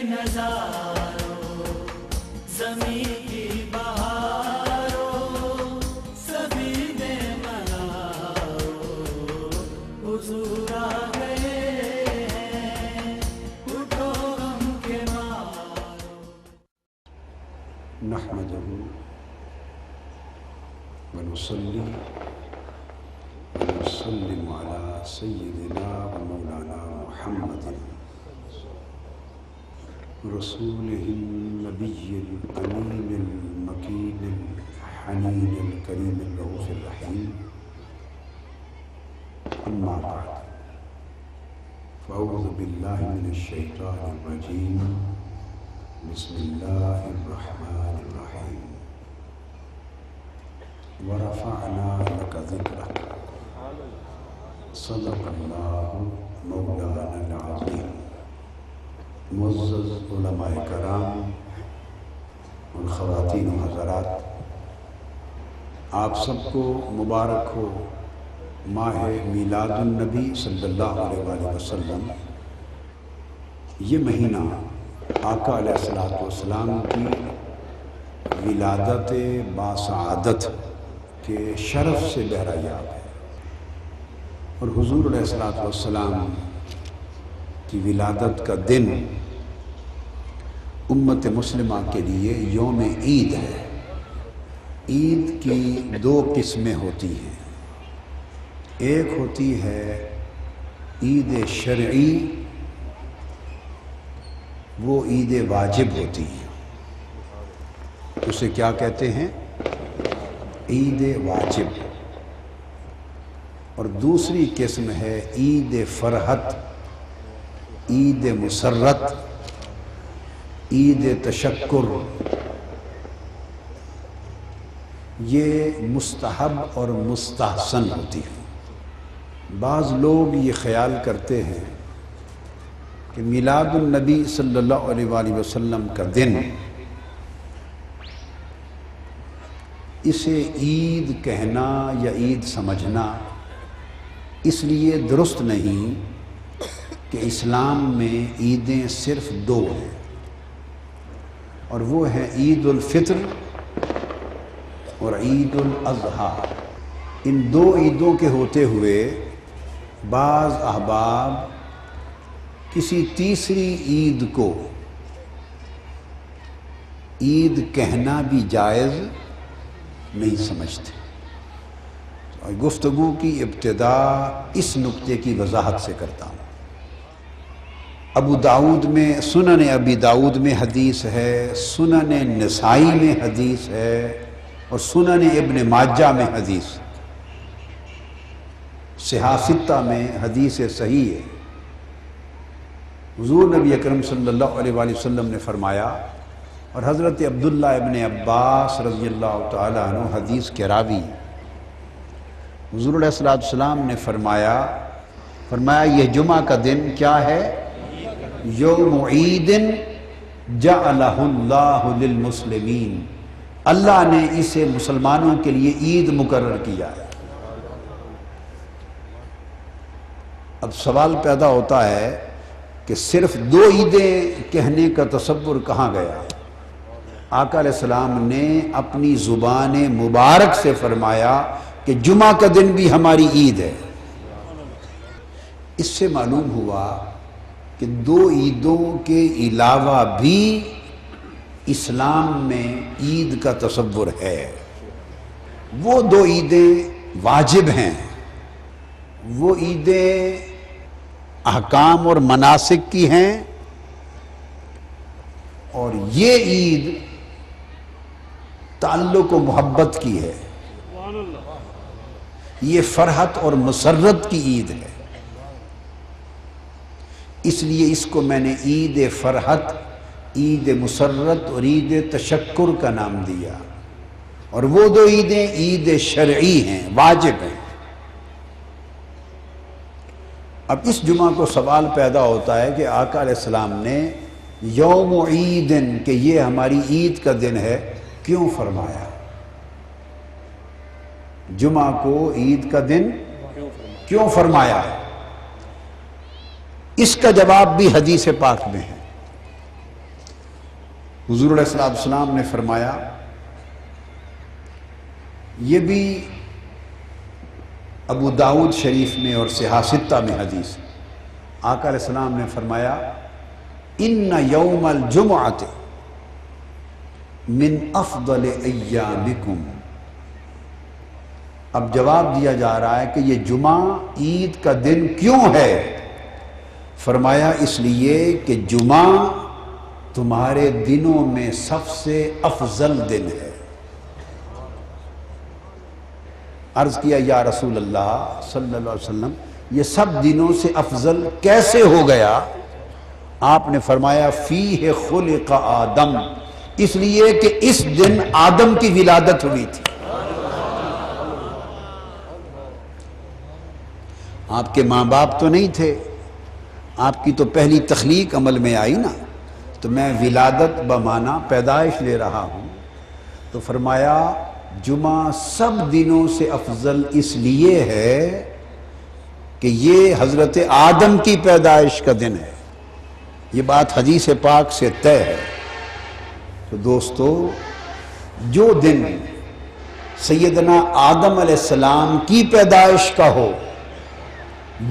نظاروں زمین کی بہاروں سبھی میں مناؤ حضور آ گئے ہیں اٹھو غم کے مارو نحمدہ ونصلی ونسلم علی سیدنا و مولانا محمد رسولہ النبی الامین المکین الحنین الکریم الرؤوف الرحیم اما بعد فاعوذ باللہ من الشیطان الرجیم بسم اللہ الرحمن الرحیم ورفعنا لك ذکرک صدق اللہ مولانا العظیم۔ معزز علماء کرام اور خواتین و حضرات، آپ سب کو مبارک ہو ماہ میلاد النبی صلی اللہ علیہ وآلہ وسلم۔ یہ مہینہ آقا علیہ السلام کی ولادت باسعادت کے شرف سے بہرایاب ہے، اور حضور علیہ السلام کی ولادت کا دن امت مسلمہ کے لیے یوم عید ہے۔ عید کی دو قسمیں ہوتی ہیں، ایک ہوتی ہے عید شرعی، وہ عید واجب ہوتی ہے، اسے کیا کہتے ہیں؟ عید واجب۔ اور دوسری قسم ہے عید فرحت، عید مسرت، عید تشکر۔ یہ مستحب اور مستحسن ہوتی ہے۔ بعض لوگ یہ خیال کرتے ہیں کہ میلاد النبی صلی اللہ علیہ وآلہ وسلم کا دن، اسے عید کہنا یا عید سمجھنا اس لیے درست نہیں کہ اسلام میں عیدیں صرف دو ہیں، اور وہ ہیں عید الفطر اور عید الاضحیٰ۔ ان دو عیدوں کے ہوتے ہوئے بعض احباب کسی تیسری عید کو عید کہنا بھی جائز نہیں سمجھتے۔ اور گفتگو کی ابتدا اس نقطے کی وضاحت سے کرتا ہوں۔ ابو داؤد میں، سنن ابی داؤد میں حدیث ہے، سنن نسائی میں حدیث ہے، اور سنن ابن ماجہ میں حدیث، صحاح ستہ میں حدیث صحیح ہے۔ حضور نبی اکرم صلی اللہ علیہ وآلہ وسلم نے فرمایا، اور حضرت عبداللہ ابن عباس رضی اللہ تعالیٰ عنہ حدیث کے راوی، حضور علیہ السلام نے فرمایا یہ جمعہ کا دن کیا ہے؟ یوم عید جعلہ اللہ للمسلمین، اللہ نے اسے مسلمانوں کے لیے عید مقرر کیا ہے۔ اب سوال پیدا ہوتا ہے کہ صرف دو عیدیں کہنے کا تصور کہاں گیا؟ آقا علیہ السلام نے اپنی زبان مبارک سے فرمایا کہ جمعہ کا دن بھی ہماری عید ہے۔ اس سے معلوم ہوا کہ دو عیدوں کے علاوہ بھی اسلام میں عید کا تصور ہے۔ وہ دو عیدیں واجب ہیں، وہ عیدیں احکام اور مناسک کی ہیں، اور یہ عید تعلق و محبت کی ہے، یہ فرحت اور مسرت کی عید ہے۔ اس لیے اس کو میں نے عید فرحت، عید مسرت اور عید تشکر کا نام دیا۔ اور وہ دو عیدیں عید شرعی ہیں، واجب ہیں۔ اب اس جمعہ کو سوال پیدا ہوتا ہے کہ آقا علیہ السلام نے یوم عید کہ یہ ہماری عید کا دن ہے کیوں فرمایا؟ جمعہ کو عید کا دن کیوں فرمایا ہے؟ اس کا جواب بھی حدیث پاک میں ہے۔ حضور علیہ الصلوۃ والسلام نے فرمایا، یہ بھی ابو داؤد شریف میں اور صحاح ستہ میں حدیث، آقا علیہ السلام نے فرمایا ان یوم الجمعۃ من افضل ایامکم۔ اب جواب دیا جا رہا ہے کہ یہ جمعہ عید کا دن کیوں ہے؟ فرمایا اس لیے کہ جمعہ تمہارے دنوں میں سب سے افضل دن ہے۔ عرض کیا یا رسول اللہ صلی اللہ علیہ وسلم، یہ سب دنوں سے افضل کیسے ہو گیا؟ آپ نے فرمایا فیہ خلق آدم، اس لیے کہ اس دن آدم کی ولادت ہوئی تھی۔ آپ کے ماں باپ تو نہیں تھے، آپ کی تو پہلی تخلیق عمل میں آئی نا، تو میں ولادت بمعنی پیدائش لے رہا ہوں۔ تو فرمایا جمعہ سب دنوں سے افضل اس لیے ہے کہ یہ حضرت آدم کی پیدائش کا دن ہے۔ یہ بات حدیث پاک سے طے ہے۔ تو دوستو، جو دن سیدنا آدم علیہ السلام کی پیدائش کا ہو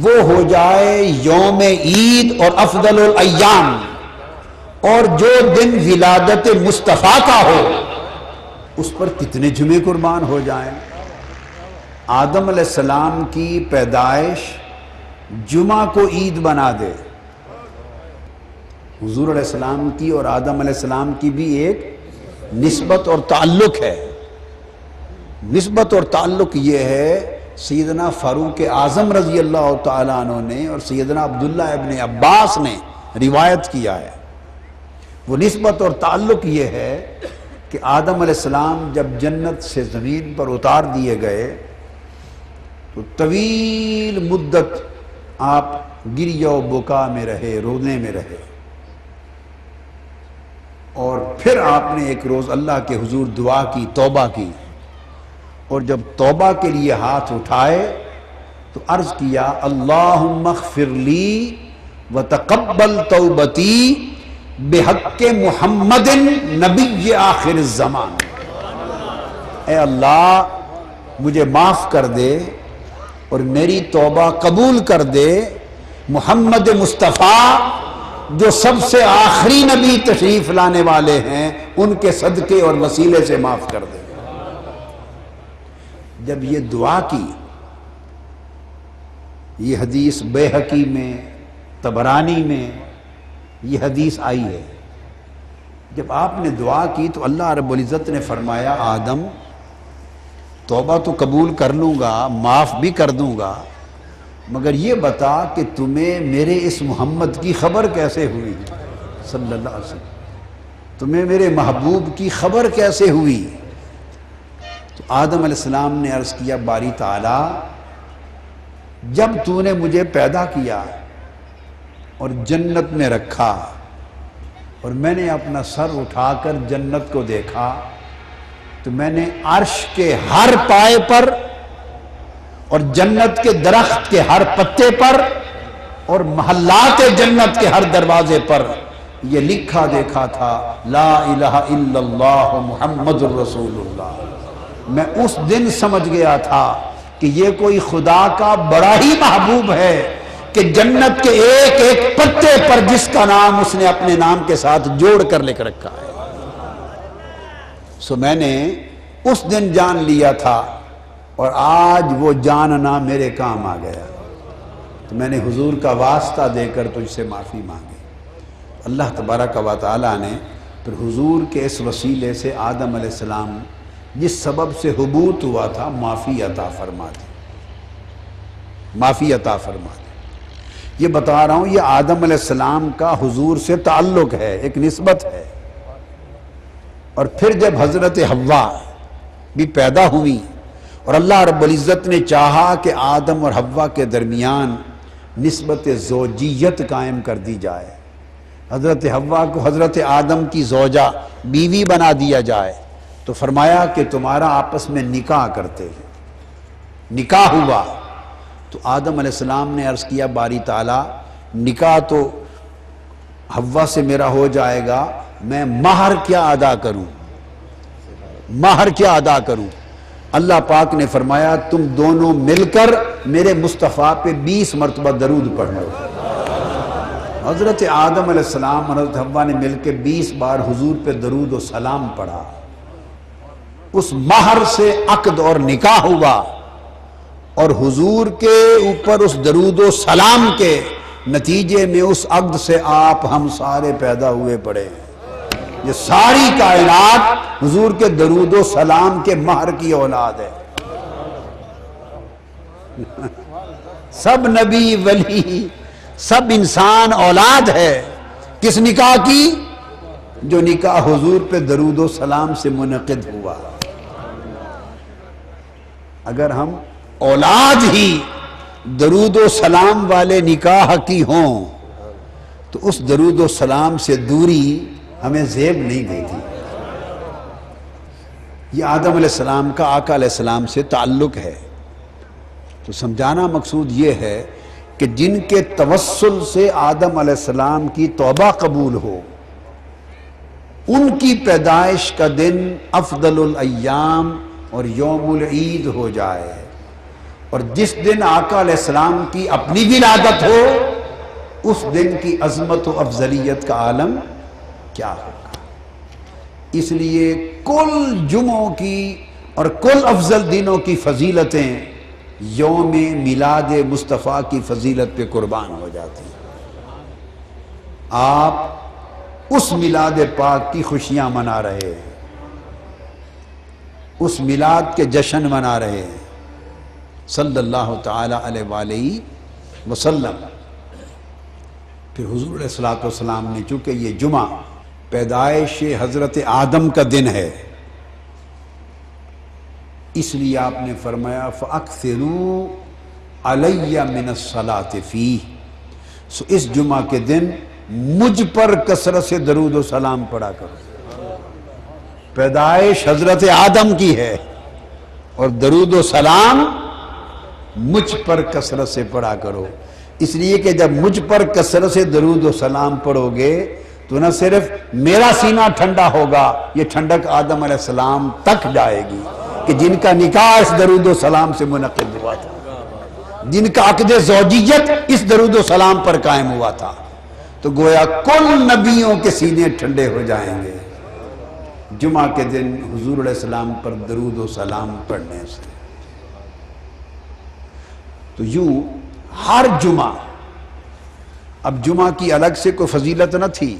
وہ ہو جائے یوم عید اور افضل الایام، اور جو دن ولادت مصطفیٰ کا ہو اس پر کتنے جمعے قربان ہو جائیں۔ آدم علیہ السلام کی پیدائش جمعہ کو عید بنا دے۔ حضور علیہ السلام کی اور آدم علیہ السلام کی بھی ایک نسبت اور تعلق ہے۔ نسبت اور تعلق یہ ہے، سیدنا فاروق اعظم رضی اللہ تعالیٰ عنہ نے اور سیدنا عبداللہ ابن عباس نے روایت کیا ہے۔ وہ نسبت اور تعلق یہ ہے کہ آدم علیہ السلام جب جنت سے زمین پر اتار دیے گئے تو طویل مدت آپ گریہ و بکا میں رہے، رونے میں رہے، اور پھر آپ نے ایک روز اللہ کے حضور دعا کی، توبہ کی، اور جب توبہ کے لیے ہاتھ اٹھائے تو عرض کیا اللہم اغفر لی وتقبل توبتی بحق محمد نبی آخر الزمان۔ اے اللہ مجھے معاف کر دے اور میری توبہ قبول کر دے، محمد مصطفیٰ جو سب سے آخری نبی تشریف لانے والے ہیں ان کے صدقے اور وسیلے سے معاف کر دے۔ جب یہ دعا کی، یہ حدیث بیہقی میں، طبرانی میں یہ حدیث آئی ہے، جب آپ نے دعا کی تو اللہ رب العزت نے فرمایا آدم توبہ تو قبول کر لوں گا، معاف بھی کر دوں گا، مگر یہ بتا کہ تمہیں میرے اس محمد کی خبر کیسے ہوئی صلی اللہ علیہ وسلم، تمہیں میرے محبوب کی خبر کیسے ہوئی؟ تو آدم علیہ السلام نے عرض کیا باری تعالیٰ جب تو نے مجھے پیدا کیا اور جنت میں رکھا اور میں نے اپنا سر اٹھا کر جنت کو دیکھا تو میں نے عرش کے ہر پائے پر اور جنت کے درخت کے ہر پتے پر اور محلات جنت کے ہر دروازے پر یہ لکھا دیکھا تھا لا الہ الا اللہ محمد الرسول اللہ۔ میں اس دن سمجھ گیا تھا کہ یہ کوئی خدا کا بڑا ہی محبوب ہے کہ جنت کے ایک ایک پتے پر جس کا نام اس نے اپنے نام کے ساتھ جوڑ کر لکھ رکھا ہے۔ سو میں نے اس دن جان لیا تھا اور آج وہ جاننا میرے کام آ گیا، تو میں نے حضور کا واسطہ دے کر تجھ سے معافی مانگی۔ اللہ تبارک و تعالیٰ نے پھر حضور کے اس وسیلے سے آدم علیہ السلام جس سبب سے حبوط ہوا تھا معافی عطا فرما دی، معافی عطا فرما دی۔ یہ بتا رہا ہوں یہ آدم علیہ السلام کا حضور سے تعلق ہے، ایک نسبت ہے۔ اور پھر جب حضرت حوا بھی پیدا ہوئی اور اللہ رب العزت نے چاہا کہ آدم اور حوا کے درمیان نسبت زوجیت قائم کر دی جائے، حضرت حوا کو حضرت آدم کی زوجہ بیوی بنا دیا جائے، تو فرمایا کہ تمہارا آپس میں نکاح کرتے ہیں۔ نکاح ہوا تو آدم علیہ السلام نے عرض کیا باری تعالیٰ نکاح تو حوا سے میرا ہو جائے گا میں مہر کیا ادا کروں، مہر کیا ادا کروں؟ اللہ پاک نے فرمایا تم دونوں مل کر میرے مصطفیٰ پہ 20 مرتبہ درود پڑھ لو۔ حضرت آدم علیہ السلام اور حضرت حوا نے مل کے 20 بار حضور پہ درود و سلام پڑھا۔ اس مہر سے عقد اور نکاح ہوا، اور حضور کے اوپر اس درود و سلام کے نتیجے میں اس عقد سے آپ ہم سارے پیدا ہوئے پڑے۔ یہ ساری کائنات حضور کے درود و سلام کے مہر کی اولاد ہے۔ سب نبی ولی سب انسان اولاد ہے کس نکاح کی؟ جو نکاح حضور پہ درود و سلام سے منعقد ہوا۔ اگر ہم اولاد ہی درود و سلام والے نکاح کی ہوں تو اس درود و سلام سے دوری ہمیں زیب نہیں دیتی۔ یہ آدم علیہ السلام کا آقا علیہ السلام سے تعلق ہے۔ تو سمجھانا مقصود یہ ہے کہ جن کے توسل سے آدم علیہ السلام کی توبہ قبول ہو، ان کی پیدائش کا دن افضل الایام اور یوم العید ہو جائے، اور جس دن آقا علیہ السلام کی اپنی ولادت ہو اس دن کی عظمت و افضلیت کا عالم کیا ہوگا۔ اس لیے کل جمعوں کی اور کل افضل دنوں کی فضیلتیں یوم میلاد مصطفیٰ کی فضیلت پہ قربان ہو جاتی ہیں۔ آپ اس میلاد پاک کی خوشیاں منا رہے ہیں، اس میلاد کے جشن منا رہے ہیں صلی اللہ تعالی علیہ وآلہ وسلم۔ پھر حضور علیہ الصلوۃ والسلام نے چونکہ یہ جمعہ پیدائش حضرت آدم کا دن ہے، اس لیے آپ نے فرمایا فَأَكْثِرُوا عَلَيَّ مِنَ الصَّلَاةِ فِيهِ، سو اس جمعہ کے دن مجھ پر کثرت سے درود و سلام پڑھا کرو۔ پیدائش حضرت آدم کی ہے اور درود و سلام مجھ پر کثرت سے پڑھا کرو، اس لیے کہ جب مجھ پر کثرت سے درود و سلام پڑھو گے تو نہ صرف میرا سینہ ٹھنڈا ہوگا، یہ ٹھنڈک آدم علیہ السلام تک جائے گی کہ جن کا نکاح اس درود و سلام سے منعقد ہوا تھا، جن کا عقد زوجیت اس درود و سلام پر قائم ہوا تھا، تو گویا کل نبیوں کے سینے ٹھنڈے ہو جائیں گے جمعہ کے دن حضور علیہ السلام پر درود و سلام پڑھنے سے۔ تو یوں ہر جمعہ، اب جمعہ کی الگ سے کوئی فضیلت نہ تھی،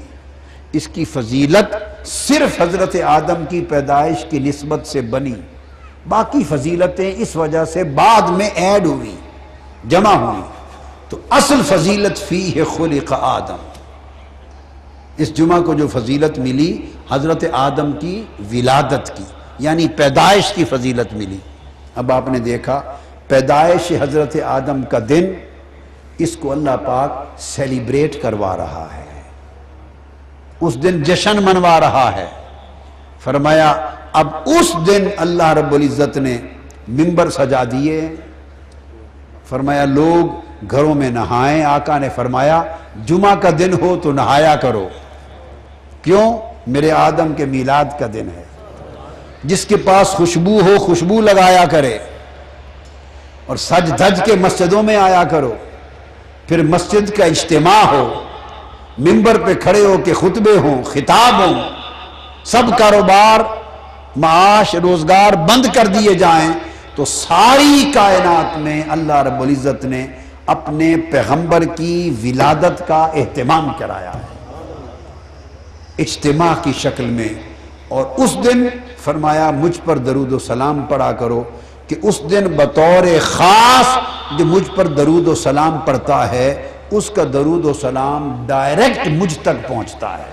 اس کی فضیلت صرف حضرت آدم کی پیدائش کی نسبت سے بنی، باقی فضیلتیں اس وجہ سے بعد میں ایڈ ہوئی، جمع ہوئی۔ تو اصل فضیلت فیہ خلق آدم، اس جمعہ کو جو فضیلت ملی حضرت آدم کی ولادت کی، یعنی پیدائش کی فضیلت ملی۔ اب آپ نے دیکھا پیدائش حضرت آدم کا دن، اس کو اللہ پاک سیلیبریٹ کروا رہا ہے، اس دن جشن منوا رہا ہے۔ فرمایا اب اس دن اللہ رب العزت نے منبر سجا دیے، فرمایا لوگ گھروں میں نہائیں۔ آقا نے فرمایا جمعہ کا دن ہو تو نہایا کرو، کیوں؟ میرے آدم کے میلاد کا دن ہے۔ جس کے پاس خوشبو ہو خوشبو لگایا کرے، اور سج دھج کے مسجدوں میں آیا کرو، پھر مسجد کا اجتماع ہو، منبر پہ کھڑے ہو کے خطبے ہوں، خطاب ہوں، سب کاروبار معاش روزگار بند کر دیے جائیں، تو ساری کائنات میں اللہ رب العزت نے اپنے پیغمبر کی ولادت کا اہتمام کرایا ہے اجتماع کی شکل میں۔ اور اس دن فرمایا مجھ پر درود و سلام پڑھا کرو، کہ اس دن بطور خاص جو مجھ پر درود و سلام پڑھتا ہے اس کا درود و سلام ڈائریکٹ مجھ تک پہنچتا ہے۔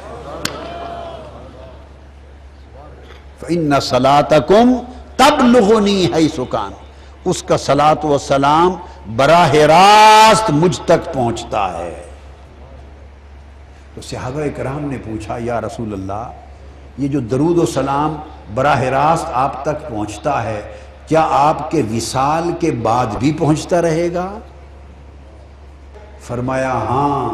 فَإِنَّ صَلَاتَكُمْ تَبْلُغُنِي حَيْثُ كَانَ، اس کا صلاۃ و سلام براہ راست مجھ تک پہنچتا ہے۔ تو صحابہ کرام نے پوچھا یا رسول اللہ، یہ جو درود و سلام براہ راست آپ تک پہنچتا ہے، کیا آپ کے وصال کے بعد بھی پہنچتا رہے گا؟ فرمایا ہاں،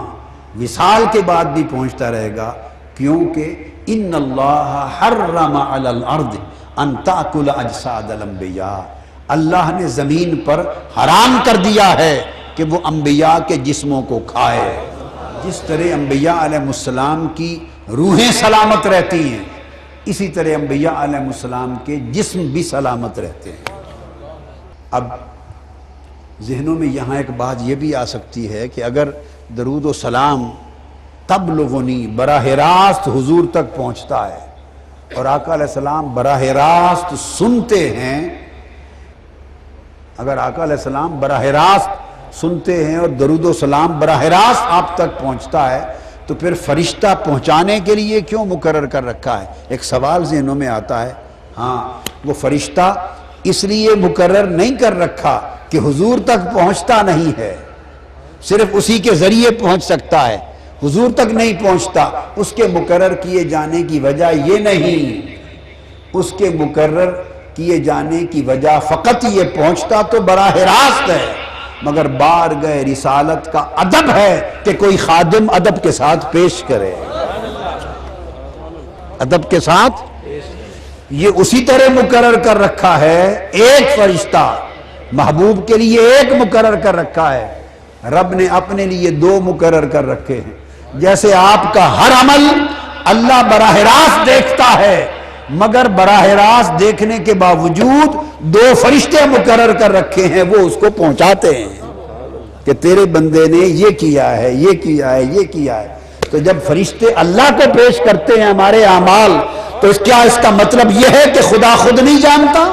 وصال کے بعد بھی پہنچتا رہے گا، کیونکہ ان اللہ حرم علی الارض ان تاکل اجساد الانبیاء، اللہ نے زمین پر حرام کر دیا ہے کہ وہ انبیاء کے جسموں کو کھائے۔ جس طرح انبیاء علیہ السلام کی روحیں سلامت رہتی ہیں، اسی طرح انبیاء علیہ السلام کے جسم بھی سلامت رہتے ہیں۔ اب ذہنوں میں یہاں ایک بات یہ بھی آ سکتی ہے کہ اگر درود و سلام تبلغنی براہ راست حضور تک پہنچتا ہے اور آقا علیہ السلام براہ راست سنتے ہیں، اگر آقا علیہ السلام براہ راست سنتے ہیں اور درود و سلام براہ راست آپ تک پہنچتا ہے تو پھر فرشتہ پہنچانے کے لیے کیوں مقرر کر رکھا ہے؟ ایک سوال ذہنوں میں آتا ہے۔ ہاں، وہ فرشتہ اس لیے مقرر نہیں کر رکھا کہ حضور تک پہنچتا نہیں ہے، صرف اسی کے ذریعے پہنچ سکتا ہے، حضور تک نہیں پہنچتا۔ اس کے مقرر کیے جانے کی وجہ یہ نہیں، اس کے مقرر کیے جانے کی وجہ فقط یہ پہنچتا تو براہ راست ہے، مگر بارگاہ رسالت کا ادب ہے کہ کوئی خادم ادب کے ساتھ پیش کرے، ادب کے ساتھ۔ یہ اسی طرح مقرر کر رکھا ہے، ایک فرشتہ محبوب کے لیے ایک مقرر کر رکھا ہے، رب نے اپنے لیے دو مقرر کر رکھے ہیں۔ جیسے آپ کا ہر عمل اللہ براہ راست دیکھتا ہے، مگر براہ راست دیکھنے کے باوجود دو فرشتے مقرر کر رکھے ہیں، وہ اس کو پہنچاتے ہیں کہ تیرے بندے نے یہ کیا ہے، یہ کیا ہے، یہ کیا ہے۔ تو جب فرشتے اللہ کو پیش کرتے ہیں ہمارے اعمال، تو اس کا مطلب یہ ہے کہ خدا خود نہیں جانتا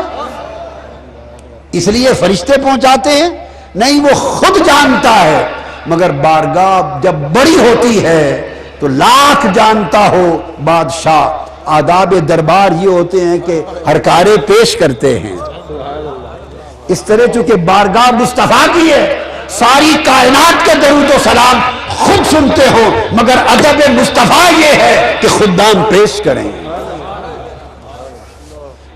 اس لیے فرشتے پہنچاتے ہیں؟ نہیں، وہ خود جانتا ہے، مگر بارگاہ جب بڑی ہوتی ہے تو لاکھ جانتا ہو بادشاہ۔ آداب دربار یہ ہوتے ہیں کہ ہرکارے پیش کرتے ہیں۔ اس طرح چونکہ بارگاہ مصطفیٰ کی ہے، ساری کائنات کے درود و سلام خود سنتے ہو، مگر ادب مصطفیٰ یہ ہے کہ خدام پیش کریں۔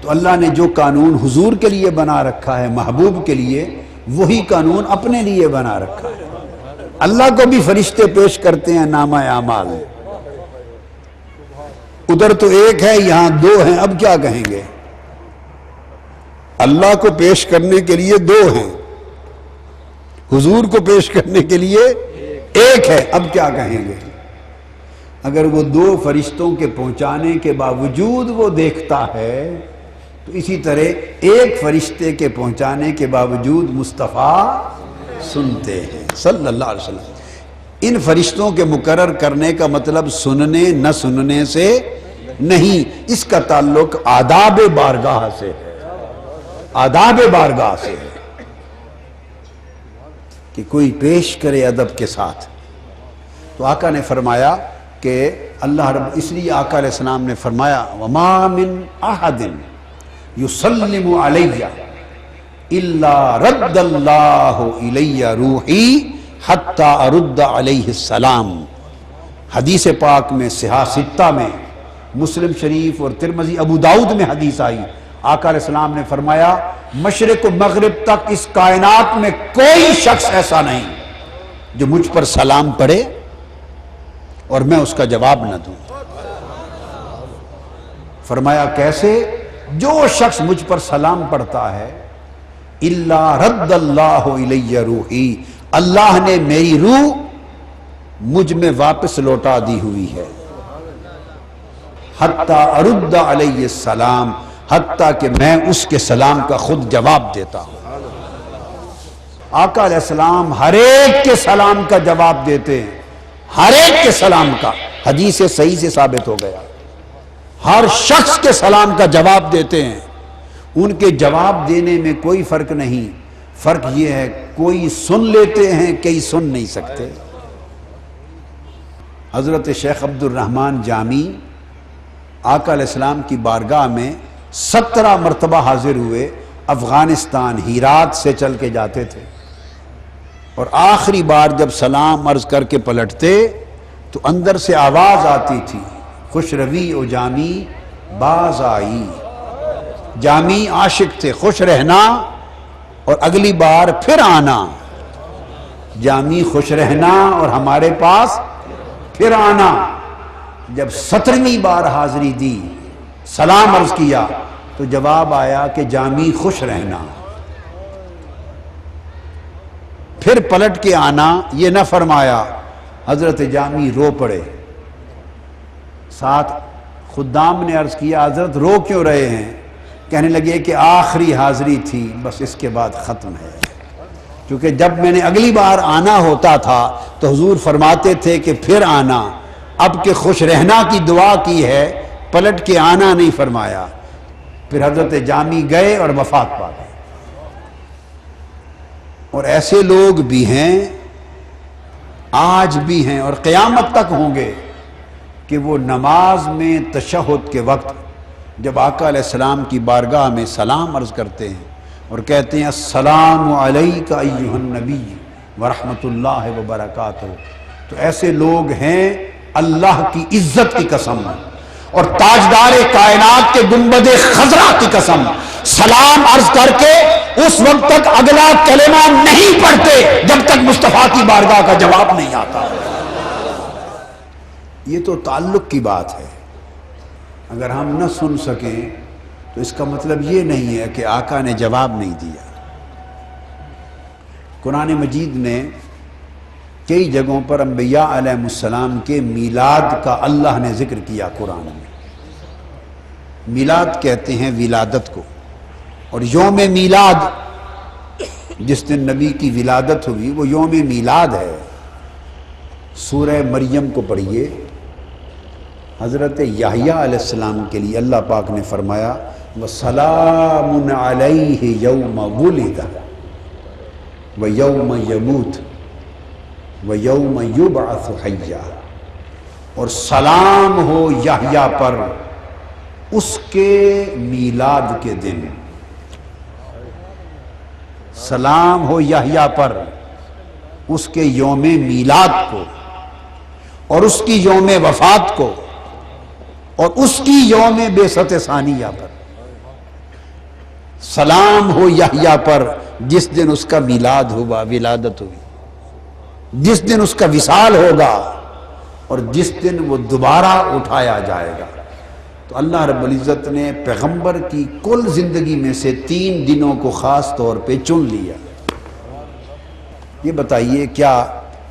تو اللہ نے جو قانون حضور کے لیے بنا رکھا ہے محبوب کے لیے، وہی قانون اپنے لیے بنا رکھا ہے۔ اللہ کو بھی فرشتے پیش کرتے ہیں نامہ اعمال، ادھر تو ایک ہے یہاں دو ہیں، اب کیا کہیں گے؟ اللہ کو پیش کرنے کے لیے دو ہیں، حضور کو پیش کرنے کے لیے ایک ہے، اب کیا کہیں گے؟ اگر وہ دو فرشتوں کے پہنچانے کے باوجود وہ دیکھتا ہے تو اسی طرح ایک فرشتے کے پہنچانے کے باوجود مصطفیٰ سنتے ہیں صلی اللہ علیہ وسلم۔ ان فرشتوں کے مقرر کرنے کا مطلب سننے نہ سننے سے نہیں، اس کا تعلق آداب بارگاہ سے ہے، آداب بارگاہ سے ہے کہ کوئی پیش کرے ادب کے ساتھ۔ تو آقا نے فرمایا کہ اللہ رب، اس لیے آقا علیہ السلام نے فرمایا وَمَا مِنْ أَحَدٍ يُسَلِّمُ عَلَيَّ إِلَّا رَدَّ اللَّهُ إِلَيَّ رُوحِي حَتَّى أَرُدَّ عَلَيْهِ السَّلَامِ۔ حدیث پاک میں صحاح ستہ میں، مسلم شریف اور ترمذی ابو داؤد میں حدیث آئی، آقا علیہ السلام نے فرمایا مشرق و مغرب تک اس کائنات میں کوئی شخص ایسا نہیں جو مجھ پر سلام پڑھے اور میں اس کا جواب نہ دوں۔ فرمایا کیسے؟ جو شخص مجھ پر سلام پڑھتا ہے، الا رد اللہ الی روحی، اللہ نے میری روح مجھ میں واپس لوٹا دی ہوئی ہے، حتی ارد علیہ السلام، حتیٰ کہ میں اس کے سلام کا خود جواب دیتا ہوں۔ آقا علیہ السلام ہر ایک کے سلام کا جواب دیتے ہیں، ہر ایک کے سلام کا، حدیث صحیح سے ثابت ہو گیا، ہر شخص کے سلام کا جواب دیتے ہیں۔ ان کے جواب دینے میں کوئی فرق نہیں، فرق یہ ہے کوئی سن لیتے ہیں، کئی سن نہیں سکتے۔ حضرت شیخ عبد الرحمن جامی آقا علیہ السلام کی بارگاہ میں 17 مرتبہ حاضر ہوئے، افغانستان ہیرات سے چل کے جاتے تھے، اور آخری بار جب سلام عرض کر کے پلٹتے تو اندر سے آواز آتی تھی، خوش روی او جامی باز آئی۔ جامی عاشق تھے، خوش رہنا اور اگلی بار پھر آنا، جامی خوش رہنا اور ہمارے پاس پھر آنا۔ جب 17ویں بار حاضری دی، سلام عرض کیا تو جواب آیا کہ جامی خوش رہنا۔ پھر پلٹ کے آنا یہ نہ فرمایا، حضرت جامی رو پڑے۔ ساتھ خدام نے عرض کیا حضرت رو کیوں رہے ہیں؟ کہنے لگے کہ آخری حاضری تھی، بس اس کے بعد ختم ہے۔ کیونکہ جب میں نے اگلی بار آنا ہوتا تھا تو حضور فرماتے تھے کہ پھر آنا، اب کہ خوش رہنا کی دعا کی ہے، پلٹ کے آنا نہیں فرمایا۔ پھر حضرت جامی گئے اور وفات پا گئے۔ اور ایسے لوگ بھی ہیں، آج بھی ہیں اور قیامت تک ہوں گے کہ وہ نماز میں تشہد کے وقت جب آقا علیہ السلام کی بارگاہ میں سلام عرض کرتے ہیں اور کہتے ہیں السلام علیک ایھا النبی ورحمۃ اللہ وبرکاتہ، تو ایسے لوگ ہیں اللہ کی عزت کی قسم اور تاجدار کائنات کے گنبد خضرا کی قسم، سلام عرض کر کے اس وقت تک اگلا کلمہ نہیں پڑھتے جب تک مصطفیٰ کی بارگاہ کا جواب نہیں آتا۔ یہ تو تعلق کی بات ہے۔ اگر ہم نہ سن سکیں تو اس کا مطلب یہ نہیں ہے کہ آقا نے جواب نہیں دیا۔ قرآن مجید نے کئی جگہوں پر انبیاء علیہ السلام کے میلاد کا اللہ نے ذکر کیا۔ قرآن میں میلاد کہتے ہیں ولادت کو، اور یوم میلاد جس دن نبی کی ولادت ہوئی وہ یوم میلاد ہے۔ سورہ مریم کو پڑھیے، حضرت یحییٰ علیہ السلام کے لیے اللہ پاک نے فرمایا وَسَلَامٌ عَلَيْهِ يَوْمَ وُلِدَ وَيَوْمَ يَمُوتُ وَيَوْمَ يُبْعَثُ حَيًّا، اور سلام ہو یحییٰ پر اس کے میلاد کے دن، سلام ہو یحییٰ پر اس کے یوم میلاد کو، اور اس کی یوم وفات کو، اور اس کی یوم بعثت ثانیہ پر۔ سلام ہو یحییٰ پر جس دن اس کا میلاد ہوا، ولادت ہوئی، جس دن اس کا وصال ہوگا اور جس دن وہ دوبارہ اٹھایا جائے گا۔ تو اللہ رب العزت نے پیغمبر کی کل زندگی میں سے 3 دنوں کو خاص طور پہ چن لیا۔ یہ بتائیے کیا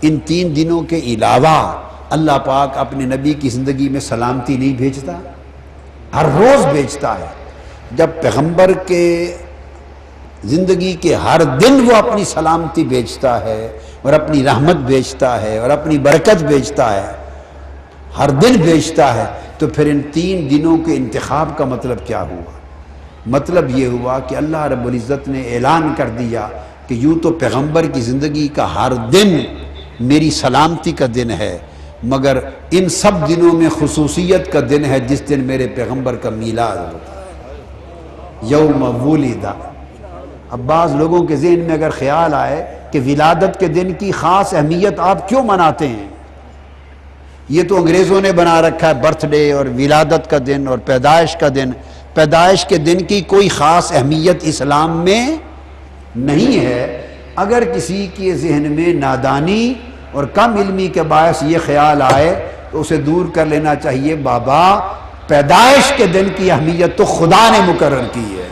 ان 3 دنوں کے علاوہ اللہ پاک اپنے نبی کی زندگی میں سلامتی نہیں بھیجتا؟ ہر روز بھیجتا ہے۔ جب پیغمبر کے زندگی کے ہر دن وہ اپنی سلامتی بھیجتا ہے اور اپنی رحمت بھیجتا ہے اور اپنی برکت بھیجتا ہے، ہر دن بھیجتا ہے، تو پھر ان 3 دنوں کے انتخاب کا مطلب کیا ہوا؟ مطلب یہ ہوا کہ اللہ رب العزت نے اعلان کر دیا کہ یوں تو پیغمبر کی زندگی کا ہر دن میری سلامتی کا دن ہے، مگر ان سب دنوں میں خصوصیت کا دن ہے جس دن میرے پیغمبر کا میلاد ہوتا ہے، یوم ولدہ۔ اب بعض لوگوں کے ذہن میں اگر خیال آئے کہ ولادت کے دن کی خاص اہمیت آپ کیوں مناتے ہیں؟ یہ تو انگریزوں نے بنا رکھا ہے برتھ ڈے اور ولادت کا دن اور پیدائش کا دن۔ پیدائش کے دن کی کوئی خاص اہمیت اسلام میں نہیں ہے۔ اگر کسی کے ذہن میں نادانی اور کم علمی کے باعث یہ خیال آئے تو اسے دور کر لینا چاہیے، بابا پیدائش کے دن کی اہمیت تو خدا نے مقرر کی ہے۔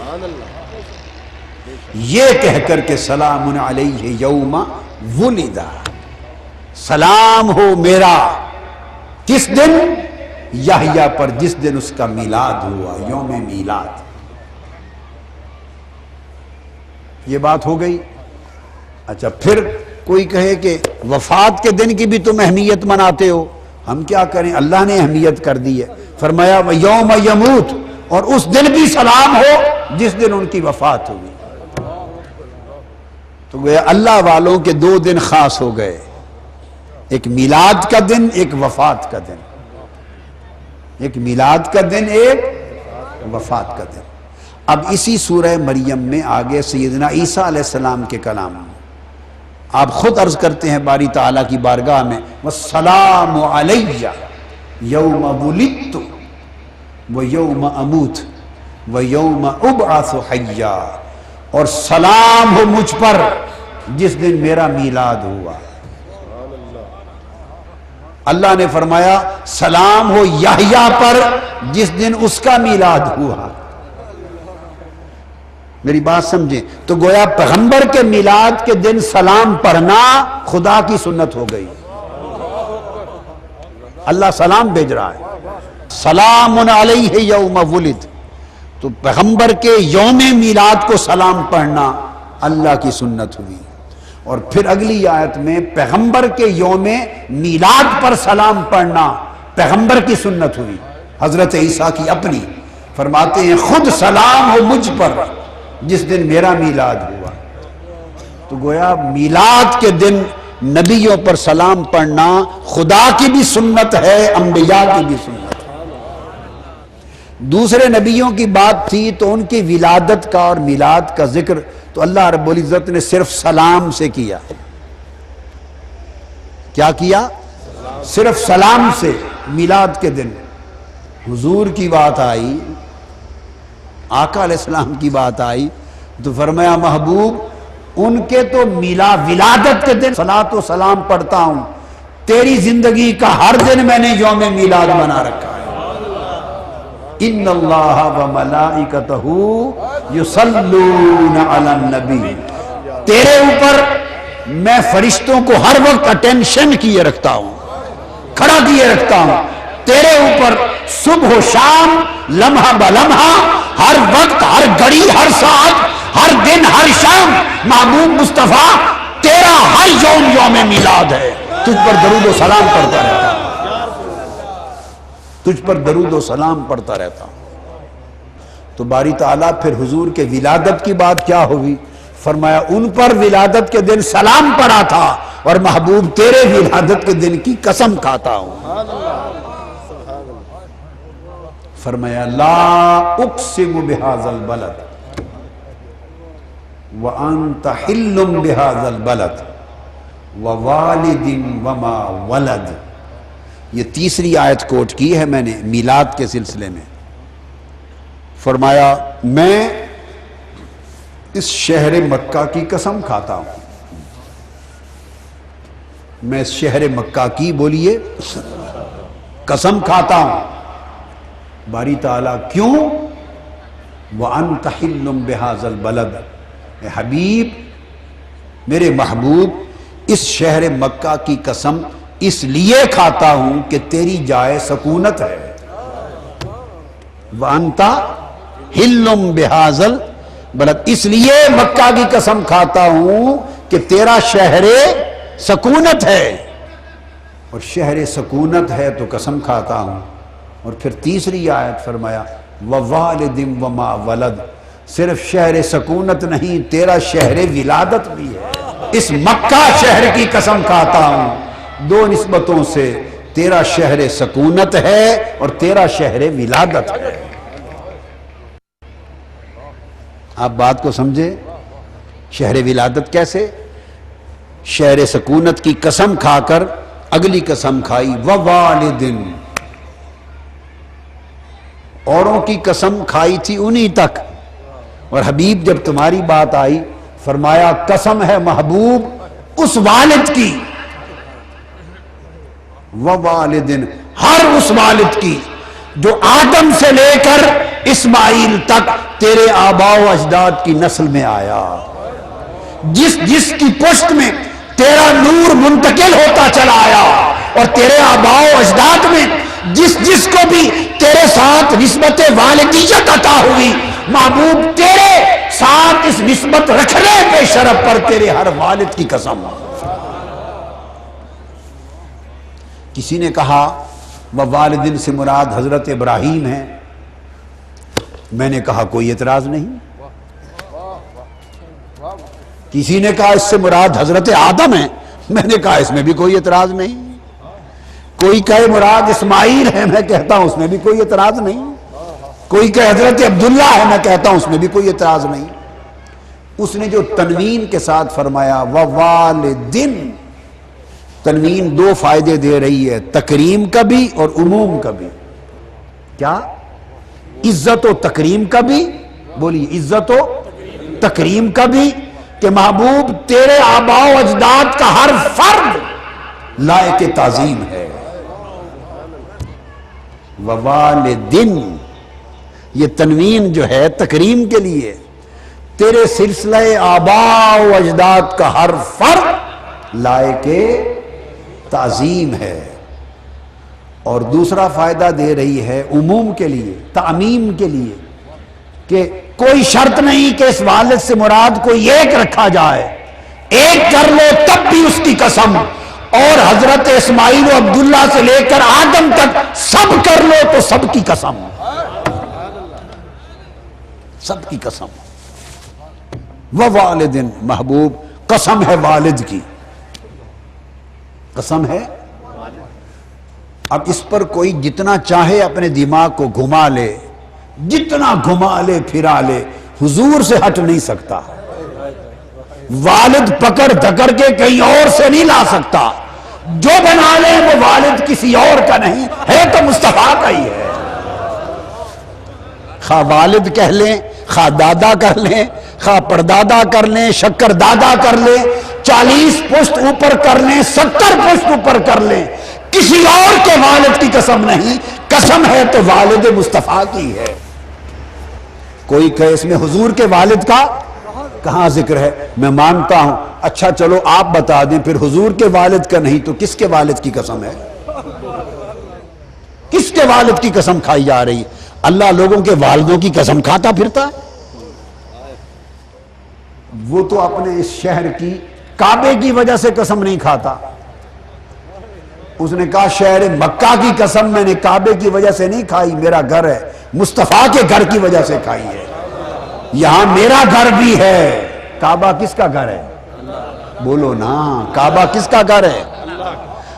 یہ کہہ کر کہ سلام علیہ یوم ولد، سلام ہو میرا کس دن؟ یحییٰ پر جس دن اس کا میلاد ہوا، یوم میلاد۔ یہ بات ہو گئی۔ اچھا پھر کوئی کہے کہ وفات کے دن کی بھی تم اہمیت مناتے ہو، ہم کیا کریں؟ اللہ نے اہمیت کر دی ہے، فرمایا وَيَوْمَ يَمُوتُ، اور اس دن بھی سلام ہو جس دن ان کی وفات ہوئی۔ تو گویا اللہ والوں کے 2 دن خاص ہو گئے، ایک میلاد کا دن، ایک وفات کا دن، ایک میلاد کا دن، ایک وفات کا دن۔ اب اسی سورہ مریم میں آگے سیدنا عیسیٰ علیہ السلام کے کلام آپ خود عرض کرتے ہیں باری تعالیٰ کی بارگاہ میں وَالسَّلَامُ عَلَيَّ يَوْمَ وُلِدتُّ وَيَوْمَ أَمُوتُ وَيَوْمَ أُبْعَثُ حَيًّا، اور سلام ہو مجھ پر جس دن میرا میلاد ہوا۔ اللہ نے فرمایا سلام ہو یحییٰ پر جس دن اس کا میلاد ہوا. میری بات سمجھیں. تو گویا پیغمبر کے میلاد کے دن سلام پڑھنا خدا کی سنت ہو گئی. اللہ سلام بھیج رہا ہے. سلام علیہ یوم ولد. تو پیغمبر کے یوم میلاد کو سلام پڑھنا اللہ کی سنت ہوئی. اور پھر اگلی آیت میں پیغمبر کے یوم میلاد پر سلام پڑھنا پیغمبر کی سنت ہوئی. حضرت عیسیٰ کی اپنی فرماتے ہیں خود سلام ہو مجھ پر جس دن میرا میلاد ہوا. تو گویا میلاد کے دن نبیوں پر سلام پڑھنا خدا کی بھی سنت ہے، انبیاء کی بھی سنت ہے. دوسرے نبیوں کی بات تھی تو ان کی ولادت کا اور میلاد کا ذکر تو اللہ رب العزت نے صرف سلام سے کیا. کیا کیا؟ صرف سلام سے. میلاد کے دن حضور کی بات آئی، آقا علیہ السلام کی بات آئی تو فرمایا محبوب ان کے تو ولادت کے دن صلاۃ و سلام پڑھتا ہوں، تیری زندگی کا ہر دن میں نے یوم میلاد بنا رکھا ہے. ان اللہ وملائکتہ یصلون علی النبی. تیرے اوپر میں فرشتوں کو ہر وقت اٹینشن کیے رکھتا ہوں، کھڑا کیے رکھتا ہوں. تیرے اوپر صبح و شام لمحہ بلمحہ ہر وقت ہر گھڑی ہر ساعت ہر دن ہر شام محبوب مصطفیٰ تیرا ہر یوم میلاد ہے. تجھ پر درود و سلام پڑھتا رہتا ہوں، تجھ پر درود و سلام پڑھتا رہتا ہوں. تو باری تعالیٰ پھر حضور کے ولادت کی بات کیا ہوئی؟ فرمایا ان پر ولادت کے دن سلام پڑھا تھا اور محبوب تیرے ولادت کے دن کی قسم کھاتا ہوں. فرمایا لا اقسم بهذا البلد وانت حل بهذا البلد ووالد وما ولد. یہ تیسری آیت کوٹ کی ہے میں نے میلاد کے سلسلے میں. فرمایا میں اس شہر مکہ کی قسم کھاتا ہوں. میں اس شہر مکہ کی بولیے قسم کھاتا ہوں. باری تعالیٰ کیوں؟ وَأَنْتَ حِلٌّ بِهَذَا الْبَلَدِ. اے حبیب میرے محبوب اس شہر مکہ کی قسم اس لیے کھاتا ہوں کہ تیری جائے سکونت ہے. وَأَنْتَ حِلٌّ بِهَذَا الْبَلَدِ. اس لیے مکہ کی قسم کھاتا ہوں کہ تیرا شہر سکونت ہے. اور شہر سکونت ہے تو قسم کھاتا ہوں. اور پھر تیسری آیت فرمایا وَوَالِدٍ وَمَا وَلَدٍ. صرف شہر سکونت نہیں تیرا شہر ولادت بھی ہے. اس مکہ شہر کی قسم کھاتا ہوں دو نسبتوں سے، تیرا شہر سکونت ہے اور تیرا شہر ولادت ہے. آپ بات کو سمجھے؟ شہر ولادت کیسے؟ شہر سکونت کی قسم کھا کر اگلی قسم کھائی وَوَالِدٍ. اوروں کی قسم کھائی تھی انہی تک، اور حبیب جب تمہاری بات آئی فرمایا قسم ہے محبوب اس والد کی، ووالدن ہر اس والد کی جو آدم سے لے کر اسماعیل تک تیرے آباء و اجداد کی نسل میں آیا، جس کی پشت میں تیرا نور منتقل ہوتا چلا آیا، اور تیرے آباء و اجداد میں جس کو بھی تیرے ساتھ نسبت والدیت عطا ہوئی، محبوب تیرے ساتھ اس نسبت رکھنے کے شرف پر تیرے ہر والد کی قسم. کسی نے کہا وہ والدین سے مراد حضرت ابراہیم ہیں. میں نے کہا کوئی اعتراض نہیں. کسی نے کہا اس سے مراد حضرت آدم ہیں. میں نے کہا اس میں بھی کوئی اعتراض نہیں. کوئی کہے مراد اسماعیل ہے، میں کہتا ہوں اس میں بھی کوئی اعتراض نہیں. کوئی کہے حضرت عبداللہ ہے، میں کہتا ہوں اس میں بھی کوئی اعتراض نہیں. اس نے جو تنوین کے ساتھ فرمایا ووالدن، تنوین دو فائدے دے رہی ہے، تکریم کا بھی اور عموم کا بھی. کیا؟ عزت و تکریم کا بھی. بولیے عزت و تکریم کا بھی، کہ محبوب تیرے آباء و اجداد کا ہر فرد لائق تعظیم ہے. ووالدن، یہ تنوین جو ہے تکریم کے لیے، تیرے سلسلہ آباء و اجداد کا ہر فرد لائق تعظیم ہے۔ اور دوسرا فائدہ دے رہی ہے عموم کے لیے، تعمیم کے لیے، کہ کوئی شرط نہیں کہ اس والد سے مراد کوئی ایک رکھا جائے، ایک کر لو تب بھی اس کی قسم، اور حضرت اسماعیل و عبداللہ سے لے کر آدم تک سب کر لو تو سب کی قسم، سب کی قسم۔ ووالدن، محبوب قسم ہے والد کی، قسم ہے۔ اب اس پر کوئی جتنا چاہے اپنے دماغ کو گھما لے، جتنا گھما لے پھرا لے، حضور سے ہٹ نہیں سکتا۔ والد پکڑ دھکڑ کے کہیں اور سے نہیں لا سکتا، جو بنا لے وہ والد کسی اور کا نہیں ہے، تو مصطفیٰ کا ہی ہے۔ خواہ والد کہہ لیں، خواہ دادا کر لیں، خواہ پردادا کر لیں، شکر دادا کر لیں، 40 پشت اوپر کر لیں، 70 پشت اوپر کر لیں، کسی اور کے والد کی قسم نہیں، قسم ہے تو والد مصطفیٰ کی ہے۔ کوئی کہے اس میں حضور کے والد کا کہاں ذکر ہے؟ میں مانتا ہوں، اچھا چلو آپ بتا دیں، پھر حضور کے والد کا نہیں تو کس کے والد کی قسم ہے؟ کس کے والد کی قسم کھائی جا رہی ہے؟ اللہ لوگوں کے والدوں کی قسم کھاتا پھرتا ہے؟ وہ تو اپنے اس شہر کی کعبے کی وجہ سے قسم نہیں کھاتا، اس نے کہا شہر مکہ کی قسم میں نے کعبے کی وجہ سے نہیں کھائی، میرا گھر ہے، مصطفیٰ کے گھر کی وجہ سے کھائی ہے۔ یہاں میرا گھر بھی ہے۔ کعبہ کس کا گھر ہے؟ بولو نا، کعبہ کس کا گھر ہے؟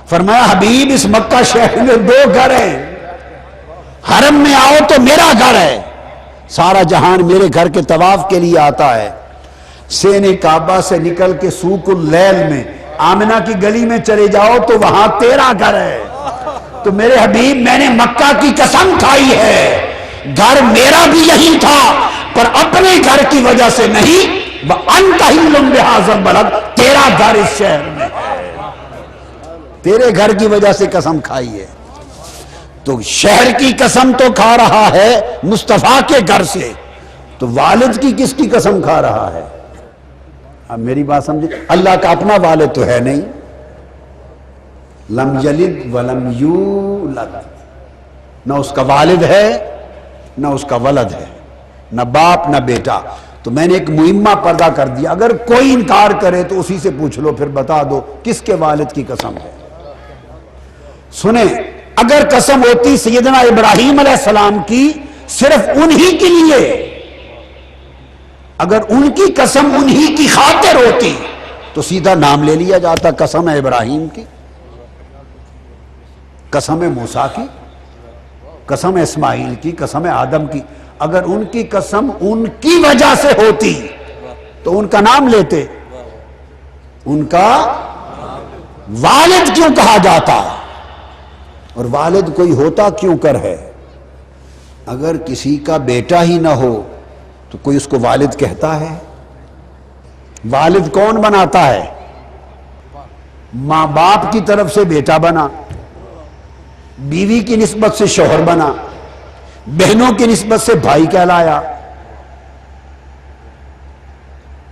فرمایا حبیب اس مکہ شہر میں 2 گھر ہیں، حرم میں آؤ تو میرا گھر ہے، سارا جہان میرے گھر کے طواف کے لیے آتا ہے۔ سین کعبہ سے نکل کے سوق اللیل میں آمنہ کی گلی میں چلے جاؤ تو وہاں تیرا گھر ہے۔ تو میرے حبیب میں نے مکہ کی قسم کھائی ہے، گھر میرا بھی یہی تھا، پر اپنے گھر کی وجہ سے نہیں، وَأَنْتَ حِلٌّ بِهَٰذَا الْبَلَدِ، تیرا گھر اس شہر میں ہے، تیرے گھر کی وجہ سے قسم کھائی ہے۔ تو شہر کی قسم تو کھا رہا ہے مصطفیٰ کے گھر سے، تو والد کی کس کی قسم کھا رہا ہے؟ اب میری بات سمجھے، اللہ کا اپنا والد تو ہے نہیں، لم یلد ولم یولد، نہ اس کا والد ہے نہ اس کا ولد ہے، نہ باپ نہ بیٹا۔ تو میں نے ایک مہمہ پیدا کر دیا، اگر کوئی انکار کرے تو اسی سے پوچھ لو، پھر بتا دو کس کے والد کی قسم ہے۔ سنیں، اگر قسم ہوتی سیدنا ابراہیم علیہ السلام کی صرف انہی کے لیے، اگر ان کی قسم انہی کی خاطر ہوتی تو سیدھا نام لے لیا جاتا، قسم ہے ابراہیم کی، قسم ہے موسیٰ کی، قسم ہے اسماعیل کی، قسم ہے آدم کی۔ اگر ان کی قسم ان کی وجہ سے ہوتی تو ان کا نام لیتے، ان کا والد کیوں کہا جاتا؟ اور والد کوئی ہوتا کیوں کر ہے؟ اگر کسی کا بیٹا ہی نہ ہو تو کوئی اس کو والد کہتا ہے؟ والد کون بناتا ہے؟ ماں باپ کی طرف سے بیٹا بنا، بیوی کی نسبت سے شوہر بنا، بہنوں کی نسبت سے بھائی کہلایا،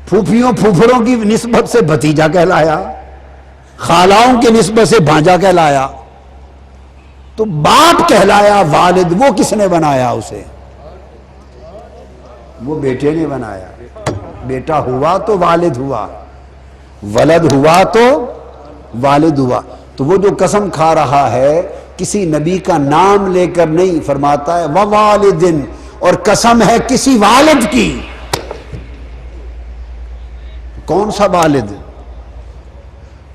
پھوپھیوں پھوپھڑوں کی نسبت سے بھتیجا کہلایا، خالاؤں کی نسبت سے بھانجا کہلایا، تو باپ کہلایا۔ والد وہ کس نے بنایا اسے؟ وہ بیٹے نے بنایا۔ بیٹا ہوا تو والد ہوا، ولد ہوا تو والد ہوا۔ تو وہ جو قسم کھا رہا ہے کسی نبی کا نام لے کر نہیں، فرماتا ہے ووالدن، اور قسم ہے کسی والد کی۔ کون سا والد؟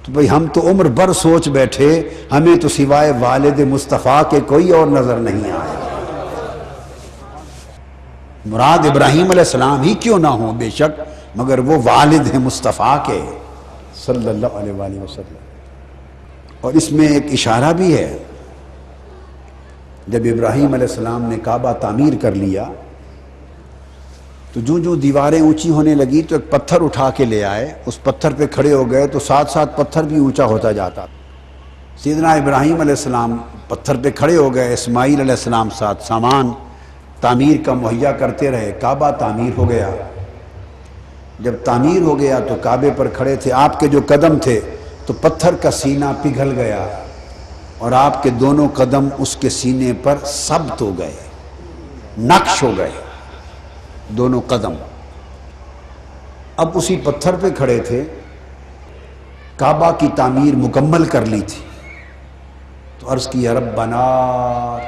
تو بھئی ہم تو عمر بھر سوچ بیٹھے، ہمیں تو سوائے والد مصطفیٰ کے کوئی اور نظر نہیں آیا۔ مراد ابراہیم علیہ السلام ہی کیوں نہ ہوں بے شک، مگر وہ والد ہیں مصطفیٰ کے صلی اللہ علیہ وآلہ وسلم۔ اور اس میں ایک اشارہ بھی ہے، جب ابراہیم علیہ السلام نے کعبہ تعمیر کر لیا تو جو دیواریں اونچی ہونے لگی تو ایک پتھر اٹھا کے لے آئے، اس پتھر پہ کھڑے ہو گئے تو ساتھ ساتھ پتھر بھی اونچا ہوتا جاتا۔ سیدنا ابراہیم علیہ السلام پتھر پہ کھڑے ہو گئے، اسماعیل علیہ السلام ساتھ سامان تعمیر کا مہیا کرتے رہے، کعبہ تعمیر ہو گیا۔ جب تعمیر ہو گیا تو کعبے پر کھڑے تھے، آپ کے جو قدم تھے تو پتھر کا سینہ پگھل گیا اور آپ کے دونوں قدم اس کے سینے پر ثبت ہو گئے، نقش ہو گئے دونوں قدم۔ اب اسی پتھر پہ کھڑے تھے، کعبہ کی تعمیر مکمل کر لی تھی، تو عرض کیا ربنا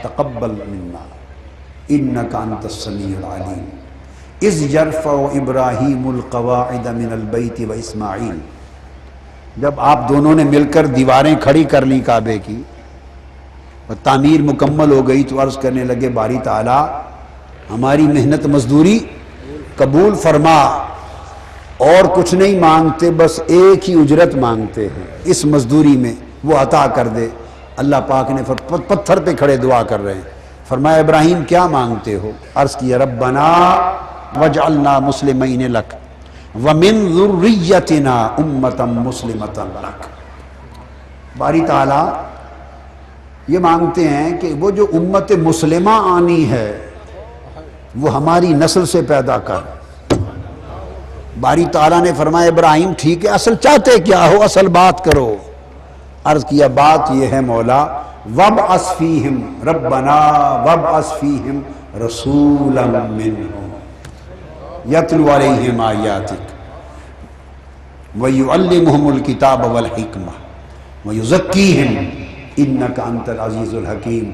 تقبل منا انک انت السمیع العلیم اذ یرفع ابراہیم القواعد من البیت و اسماعیل۔ جب آپ دونوں نے مل کر دیواریں کھڑی کر لی کعبے کی اور تعمیر مکمل ہو گئی تو عرض کرنے لگے باری تعالی ہماری محنت مزدوری قبول فرما، اور کچھ نہیں مانگتے، بس ایک ہی اجرت مانگتے ہیں اس مزدوری میں، وہ عطا کر دے۔ اللہ پاک نے پتھر پہ کھڑے دعا کر رہے ہیں، فرمایا ابراہیم کیا مانگتے ہو؟ عرض کیا ربنا وجعلنا مسلمین لک ومن ذریتنا امتا مسلمتا لک۔ باری تعالی یہ مانگتے ہیں کہ وہ جو امت مسلمہ آنی ہے وہ ہماری نسل سے پیدا کر۔ باری تعالیٰ نے فرمایا ابراہیم ٹھیک ہے، اصل چاہتے کیا ہو، اصل بات کرو۔ عرض کیا بات یہ ہے مولا وَابْعَثْ فِيهِمْ رَبَّنَا وَابْعَثْ فِيهِمْ رَسُولًا مِّنْهُمْ يَتْلُو عَلَيْهِمْ آيَاتِكَ وَيُعَلِّمُهُمُ الْكِتَابَ وَالْحِكْمَةَ وَيُزَكِّيهِمْ إِنَّكَ أَنْتَ الْعَزِيزُ الْحَكِيمُ۔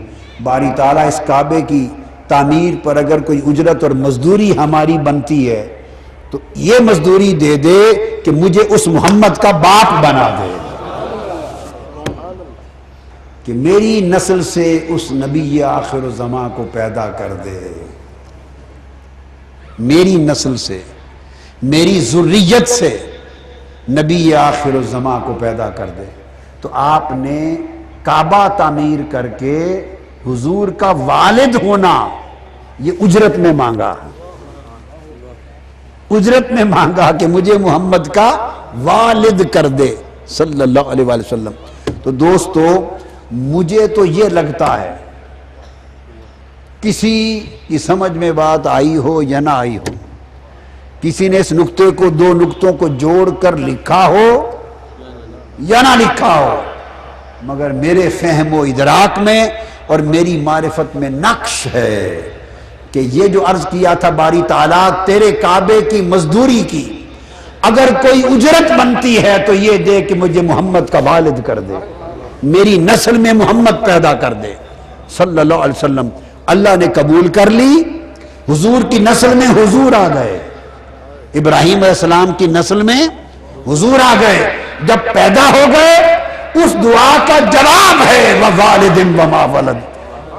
باری تعالیٰ اس کعبے کی تعمیر پر اگر کوئی اجرت اور مزدوری ہماری بنتی ہے تو یہ مزدوری دے دے کہ مجھے اس محمد کا باپ بنا دے، کہ میری نسل سے اس نبی آخر الزمان کو پیدا کر دے، میری نسل سے، میری ذریت سے نبی آخر الزمان کو پیدا کر دے۔ تو آپ نے کعبہ تعمیر کر کے حضور کا والد ہونا یہ اجرت میں مانگا، اجرت میں مانگا کہ مجھے محمد کا والد کر دے صلی اللہ علیہ وآلہ وسلم۔ تو دوستو مجھے تو یہ لگتا ہے کسی کی سمجھ میں بات آئی ہو یا نہ آئی ہو، کسی نے اس نقطے کو دو نقطوں کو جوڑ کر لکھا ہو یا نہ لکھا ہو، مگر میرے فہم و ادراک میں اور میری معرفت میں نقش ہے کہ یہ جو عرض کیا تھا باری تعالیٰ تیرے کعبے کی مزدوری کی اگر کوئی اجرت بنتی ہے تو یہ دے کہ مجھے محمد کا والد کر دے، میری نسل میں محمد پیدا کر دے صلی اللہ علیہ وسلم۔ اللہ نے قبول کر لی، حضور کی نسل میں حضور آ گئے، ابراہیم علیہ السلام کی نسل میں حضور آ گئے۔ جب پیدا ہو گئے اس دعا کا جواب ہے وَوَالِدٍ وَمَا وَلَدٍ،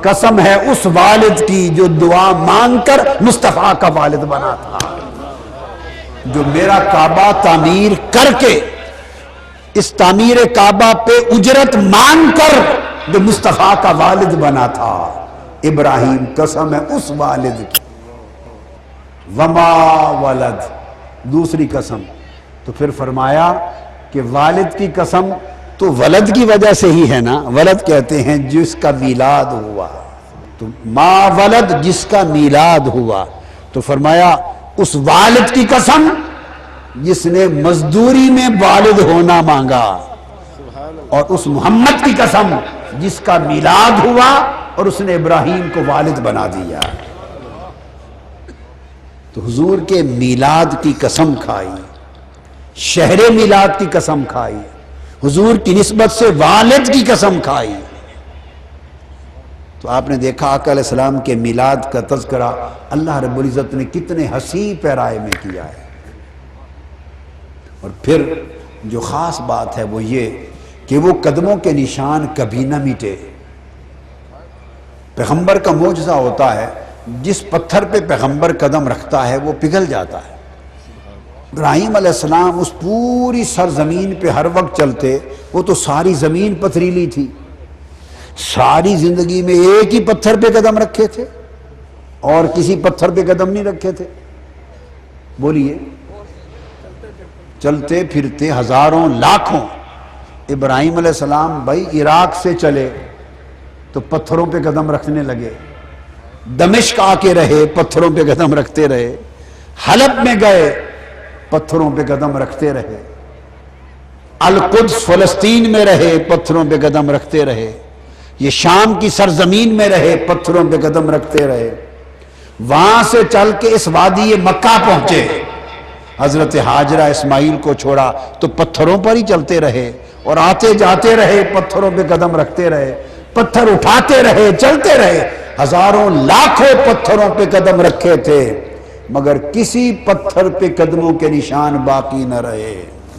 قسم ہے اس والد کی جو دعا مانگ کر مصطفیٰ کا والد بنا تھا، جو میرا کعبہ تعمیر کر کے اس تعمیر کعبہ پہ اجرت مانگ کر جو مصطفیٰ کا والد بنا تھا ابراہیم، قسم ہے اس والد کی وما ولد۔ دوسری قسم تو پھر فرمایا کہ والد کی قسم تو ولد کی وجہ سے ہی ہے نا، ولد کہتے ہیں جس کا میلاد ہوا، تو ما ولد جس کا میلاد ہوا، تو فرمایا اس والد کی قسم جس نے مزدوری میں والد ہونا مانگا، اور اس محمد کی قسم جس کا میلاد ہوا اور اس نے ابراہیم کو والد بنا دیا۔ تو حضور کے میلاد کی قسم کھائی، شہر میلاد کی قسم کھائی، حضور کی نسبت سے والد کی قسم کھائی۔ تو آپ نے دیکھا آقا علیہ السلام کے میلاد کا تذکرہ اللہ رب العزت نے کتنے حسین پیرائے میں کیا ہے۔ اور پھر جو خاص بات ہے وہ یہ کہ وہ قدموں کے نشان کبھی نہ مٹے۔ پیغمبر کا معجزہ ہوتا ہے جس پتھر پہ پیغمبر قدم رکھتا ہے وہ پگھل جاتا ہے۔ ابراہیم علیہ السلام اس پوری سرزمین پہ ہر وقت چلتے، وہ تو ساری زمین پتھریلی تھی، ساری زندگی میں ایک ہی پتھر پہ قدم رکھے تھے اور کسی پتھر پہ قدم نہیں رکھے تھے؟ بولیے، چلتے پھرتے ہزاروں لاکھوں ابراہیم علیہ السلام بھائی عراق سے چلے تو پتھروں پہ قدم رکھنے لگے، دمشق آ کے رہے پتھروں پہ قدم رکھتے رہے، حلب میں گئے پتھروں پہ قدم رکھتے رہے، القدس فلسطین میں رہے پتھروں پہ قدم رکھتے رہے، یہ شام کی سرزمین میں رہے پتھروں پہ قدم رکھتے رہے، وہاں سے چل کے اس وادی مکہ پہنچے، حضرت حاجرہ اسماعیل کو چھوڑا تو پتھروں پر ہی چلتے رہے اور آتے جاتے رہے پتھروں پہ قدم رکھتے رہے، پتھر اٹھاتے رہے چلتے رہے، ہزاروں لاکھوں پتھروں پہ قدم رکھے تھے مگر کسی پتھر پہ قدموں کے نشان باقی نہ رہے۔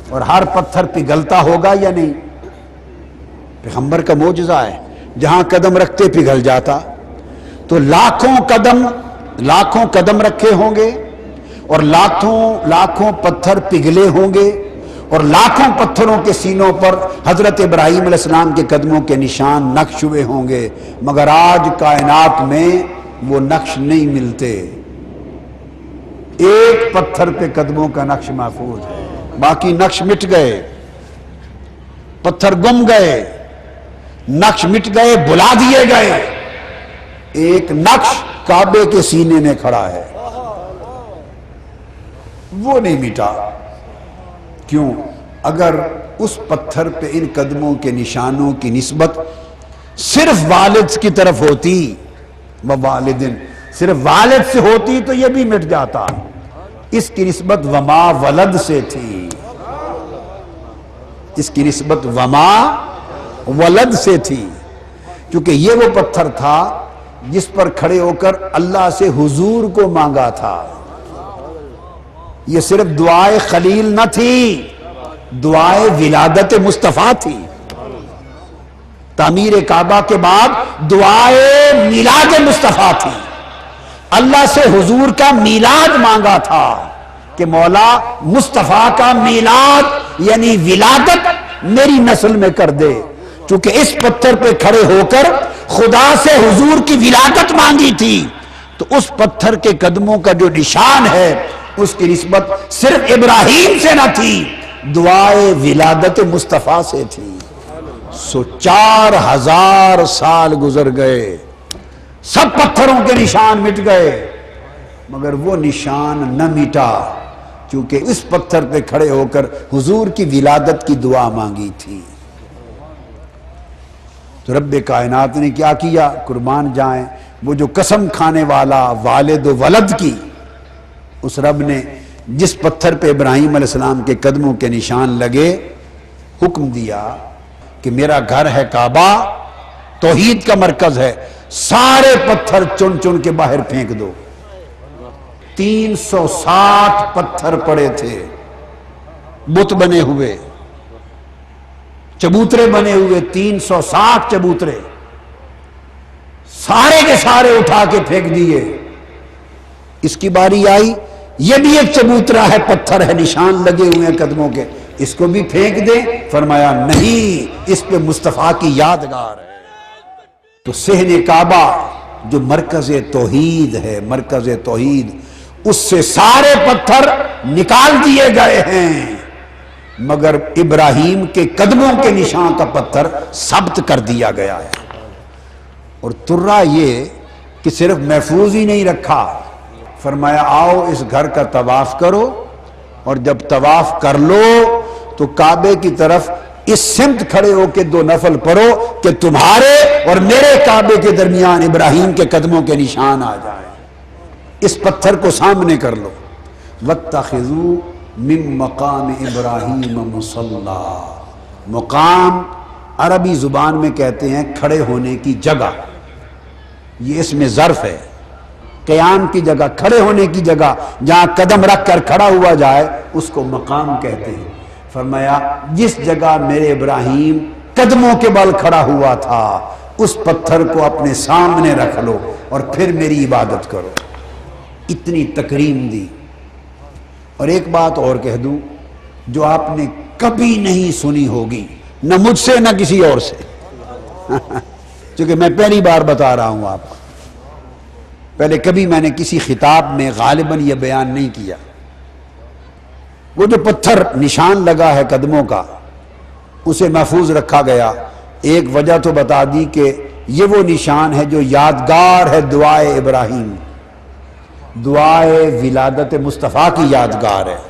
اور ہر پتھر پگھلتا ہوگا یا نہیں؟ پیغمبر کا معجزہ ہے، جہاں قدم رکھتے پگھل جاتا، تو لاکھوں قدم رکھے ہوں گے اور لاکھوں پتھر پگھلے ہوں گے اور لاکھوں پتھروں کے سینوں پر حضرت ابراہیم علیہ السلام کے قدموں کے نشان نقش ہوئے ہوں گے، مگر آج کائنات میں وہ نقش نہیں ملتے، ایک پتھر پہ قدموں کا نقش محفوظ ہے، باقی نقش مٹ گئے، پتھر گم گئے، نقش مٹ گئے، بلا دیے گئے، ایک نقش کعبے کے سینے میں کھڑا ہے، وہ نہیں مٹا۔ کیوں؟ اگر اس پتھر پہ ان قدموں کے نشانوں کی نسبت صرف والد کی طرف ہوتی، والدن صرف والد سے ہوتی تو یہ بھی مٹ جاتا، اس کی نسبت وما ولد سے تھی، اس کی نسبت وما ولد سے تھی، کیونکہ یہ وہ پتھر تھا جس پر کھڑے ہو کر اللہ سے حضور کو مانگا تھا، یہ صرف دعائے خلیل نہ تھی، دعائے ولادت مصطفیٰ تھی، تعمیر کعبہ کے بعد دعائے میلاد مصطفیٰ تھی، اللہ سے حضور کا میلاد مانگا تھا کہ مولا مصطفیٰ کا میلاد یعنی ولادت میری نسل میں کر دے، چونکہ اس پتھر پہ کھڑے ہو کر خدا سے حضور کی ولادت مانگی تھی، تو اس پتھر کے قدموں کا جو نشان ہے اس کی نسبت صرف ابراہیم سے نہ تھی، دعائے ولادت مصطفیٰ سے تھی۔ 4000 سال گزر گئے، سب پتھروں کے نشان مٹ گئے، مگر وہ نشان نہ مٹا کیونکہ اس پتھر پہ کھڑے ہو کر حضور کی ولادت کی دعا مانگی تھی۔ تو رب کائنات نے کیا کیا؟ قربان جائیں، وہ جو قسم کھانے والا والد و ولد کی، اس رب نے جس پتھر پہ ابراہیم علیہ السلام کے قدموں کے نشان لگے، حکم دیا کہ میرا گھر ہے کعبہ، توحید کا مرکز ہے، سارے پتھر چن چن کے باہر پھینک دو۔ 360 پتھر پڑے تھے، بت بنے ہوئے، چبوترے بنے ہوئے، 360 چبوترے، سارے کے سارے اٹھا کے پھینک دیے۔ اس کی باری آئی، یہ بھی ایک چبوترا ہے، پتھر ہے، نشان لگے ہوئے ہیں قدموں کے، اس کو بھی پھینک دے؟ فرمایا نہیں، اس پہ مصطفیٰ کی یادگار ہے۔ تو صحن کعبہ جو مرکز توحید ہے، مرکز توحید، اس سے سارے پتھر نکال دیے گئے ہیں، مگر ابراہیم کے قدموں کے نشان کا پتھر ثبت کر دیا گیا ہے۔ اور ترا یہ کہ صرف محفوظ ہی نہیں رکھا، فرمایا آؤ اس گھر کا طواف کرو، اور جب طواف کر لو تو کعبے کی طرف اس سمت کھڑے ہو کے 2 نفل پڑھو کہ تمہارے اور میرے کعبے کے درمیان ابراہیم کے قدموں کے نشان آ جائیں، اس پتھر کو سامنے کر لو۔ وَاتَّخِذُوا مِن مَقَامِ إِبْرَاهِيمَ مُصَلَّى، مقام عربی زبان میں کہتے ہیں کھڑے ہونے کی جگہ، یہ اس میں ظرف ہے، قیام کی جگہ، کھڑے ہونے کی جگہ، جہاں قدم رکھ کر کھڑا ہوا جائے اس کو مقام کہتے ہیں۔ فرمایا جس جگہ میرے ابراہیم قدموں کے بل کھڑا ہوا تھا اس پتھر کو اپنے سامنے رکھ لو اور پھر میری عبادت کرو۔ اتنی تکریم دی۔ اور ایک بات اور کہہ دوں جو آپ نے کبھی نہیں سنی ہوگی، نہ مجھ سے نہ کسی اور سے چونکہ میں پہلی بار بتا رہا ہوں آپ کو، پہلے کبھی میں نے کسی خطاب میں غالباً یہ بیان نہیں کیا۔ وہ جو پتھر نشان لگا ہے قدموں کا، اسے محفوظ رکھا گیا۔ ایک وجہ تو بتا دی کہ یہ وہ نشان ہے جو یادگار ہے دعائے ابراہیم، دعائے ولادت مصطفیٰ کی یادگار ہے،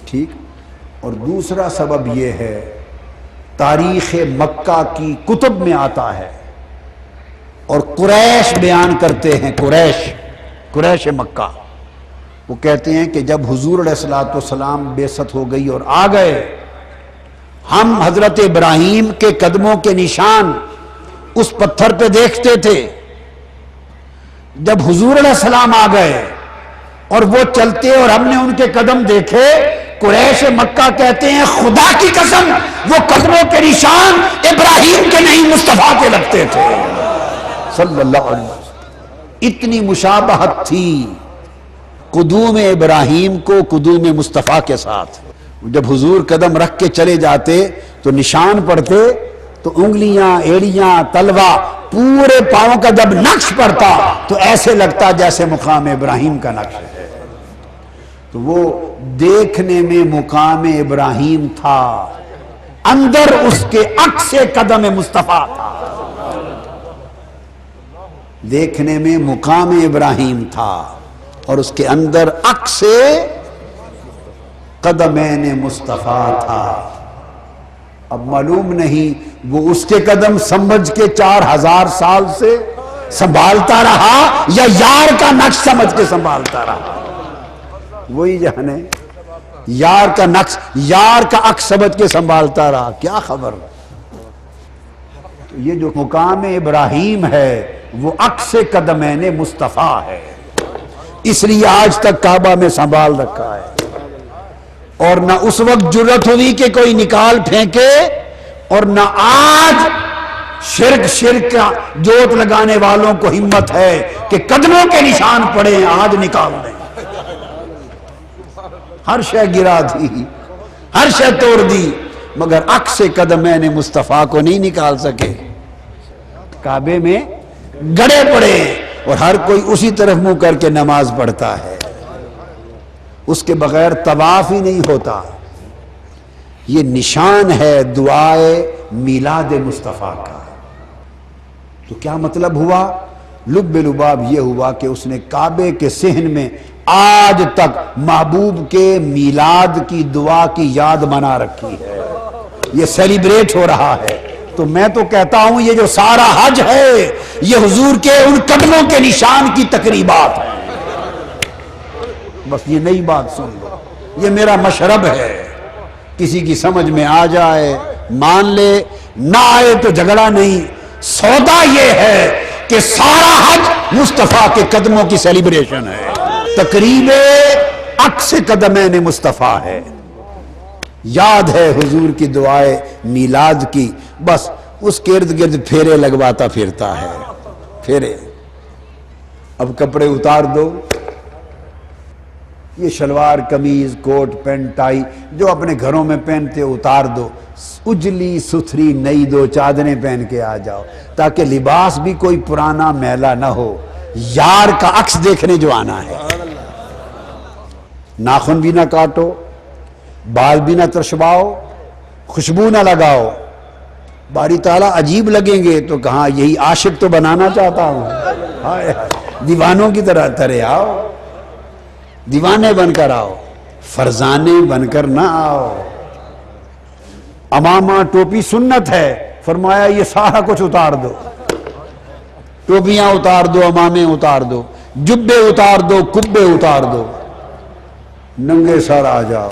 ٹھیک۔ اور دوسرا سبب یہ ہے، تاریخ مکہ کی کتب میں آتا ہے اور قریش بیان کرتے ہیں، قریش مکہ، وہ کہتے ہیں کہ جب حضور علیہ السلام بعثت ہو گئی اور آ گئے، ہم حضرت ابراہیم کے قدموں کے نشان اس پتھر پہ دیکھتے تھے۔ جب حضور علیہ السلام آ گئے اور وہ چلتے اور ہم نے ان کے قدم دیکھے، قریش مکہ کہتے ہیں خدا کی قسم وہ قدموں کے نشان ابراہیم کے نہیں مصطفیٰ کے لگتے تھے صلی اللہ علیہ وسلم۔ اتنی مشابہت تھی قدوم ابراہیم کو قدوم مصطفیٰ کے ساتھ۔ جب حضور قدم رکھ کے چلے جاتے تو نشان پڑتے تو انگلیاں، ایڑیاں، تلوا، پورے پاؤں کا جب نقش پڑتا تو ایسے لگتا جیسے مقام ابراہیم کا نقش ہے۔ تو وہ دیکھنے میں مقام ابراہیم تھا، اندر اس کے عکس قدم مصطفیٰ تھا۔ دیکھنے میں مقام ابراہیم تھا اور اس کے اندر عکس قدمین مصطفیٰ تھا۔ اب معلوم نہیں وہ اس کے قدم سمجھ کے 4000 سال سے سنبھالتا رہا یا یار کا نقش سمجھ کے سنبھالتا رہا، وہی جانے۔ یار کا نقش، یار کا عکس سمجھ کے سنبھالتا رہا، کیا خبر۔ تو یہ جو مقام ابراہیم ہے وہ عکس قدمین مصطفیٰ ہے، اس لیے آج تک کعبہ میں سنبھال رکھا ہے۔ اور نہ اس وقت جرت ہوئی کہ کوئی نکال پھینکے، اور نہ آج شرک کا جوت لگانے والوں کو ہمت ہے کہ قدموں کے نشان پڑے آج نکال دیں۔ ہر شے گرا دی، ہر شے توڑ دی، مگر عکس قدمین مصطفیٰ کو نہیں نکال سکے۔ کعبے میں گڑے پڑے اور ہر کوئی اسی طرف منہ کر کے نماز پڑھتا ہے، اس کے بغیر طواف ہی نہیں ہوتا۔ یہ نشان ہے دعائے میلاد مصطفیٰ کا۔ تو کیا مطلب ہوا؟ لب لباب یہ ہوا کہ اس نے کعبے کے صحن میں آج تک محبوب کے میلاد کی دعا کی یاد منا رکھی ہے، یہ سیلیبریٹ ہو رہا ہے۔ تو میں تو کہتا ہوں یہ جو سارا حج ہے یہ حضور کے ان قدموں کے نشان کی تقریبات ہیں۔ بس یہ نئی بات سن لو، یہ میرا مشرب ہے، کسی کی سمجھ میں آ جائے مان لے، نہ آئے تو جھگڑا نہیں۔ سودا یہ ہے کہ سارا حج مصطفیٰ کے قدموں کی سیلیبریشن ہے، تقریب عکس قدمین مصطفیٰ ہے، یاد ہے حضور کی دعائے میلاد کی، بس اس کے ارد گرد پھیرے لگواتا پھرتا ہے، پھیرے۔ اب کپڑے اتار دو، یہ شلوار قمیض کوٹ پینٹ ٹائی جو اپنے گھروں میں پہنتے اتار دو، اجلی ستھری نئی دو چادریں پہن کے آ جاؤ تاکہ لباس بھی کوئی پرانا میلا نہ ہو، یار کا عکس دیکھنے جو آنا ہے۔ ناخن بھی نہ کاٹو، بال بھی نہ ترشباؤ، خوشبو نہ لگاؤ، باری تعالیٰ عجیب لگیں گے تو کہاں یہی عاشق تو بنانا چاہتا ہوں، ہائے دیوانوں کی طرح ترے آؤ، دیوانے بن کر آؤ، فرزانے بن کر نہ آؤ۔ امامہ ٹوپی سنت ہے، فرمایا یہ سارا کچھ اتار دو، ٹوپیاں اتار دو، امامے اتار دو، جبے اتار دو، کبے اتار دو، ننگے سر آ جاؤ۔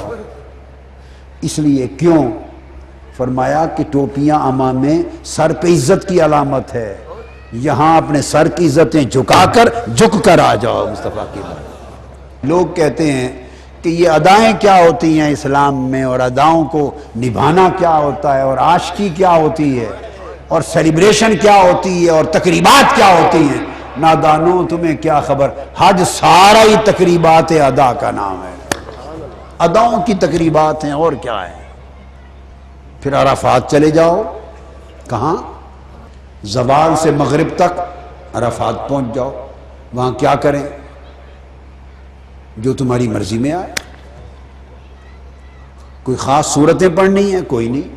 اس لیے کیوں؟ فرمایا کہ ٹوپیاں امامے سر پہ عزت کی علامت ہے، یہاں اپنے سر کی عزتیں جھکا کر جھک کر آ جاؤ مصطفیٰ کی بات۔ لوگ کہتے ہیں کہ یہ ادائیں کیا ہوتی ہیں اسلام میں، اور اداؤں کو نبھانا کیا ہوتا ہے، اور عاشقی کیا ہوتی ہے، اور سیلیبریشن کیا ہوتی ہے، اور تقریبات کیا ہوتی ہیں۔ نادانوں تمہیں کیا خبر، حج سارا ہی تقریبات ادا کا نام ہے، اداؤں کی تقریبات ہیں، اور کیا ہے۔ پھر عرفات چلے جاؤ، کہاں؟ زوال سے مغرب تک عرفات پہنچ جاؤ، وہاں کیا کریں؟ جو تمہاری مرضی میں آئے۔ کوئی خاص صورتیں پڑھنی ہیں؟ کوئی نہیں،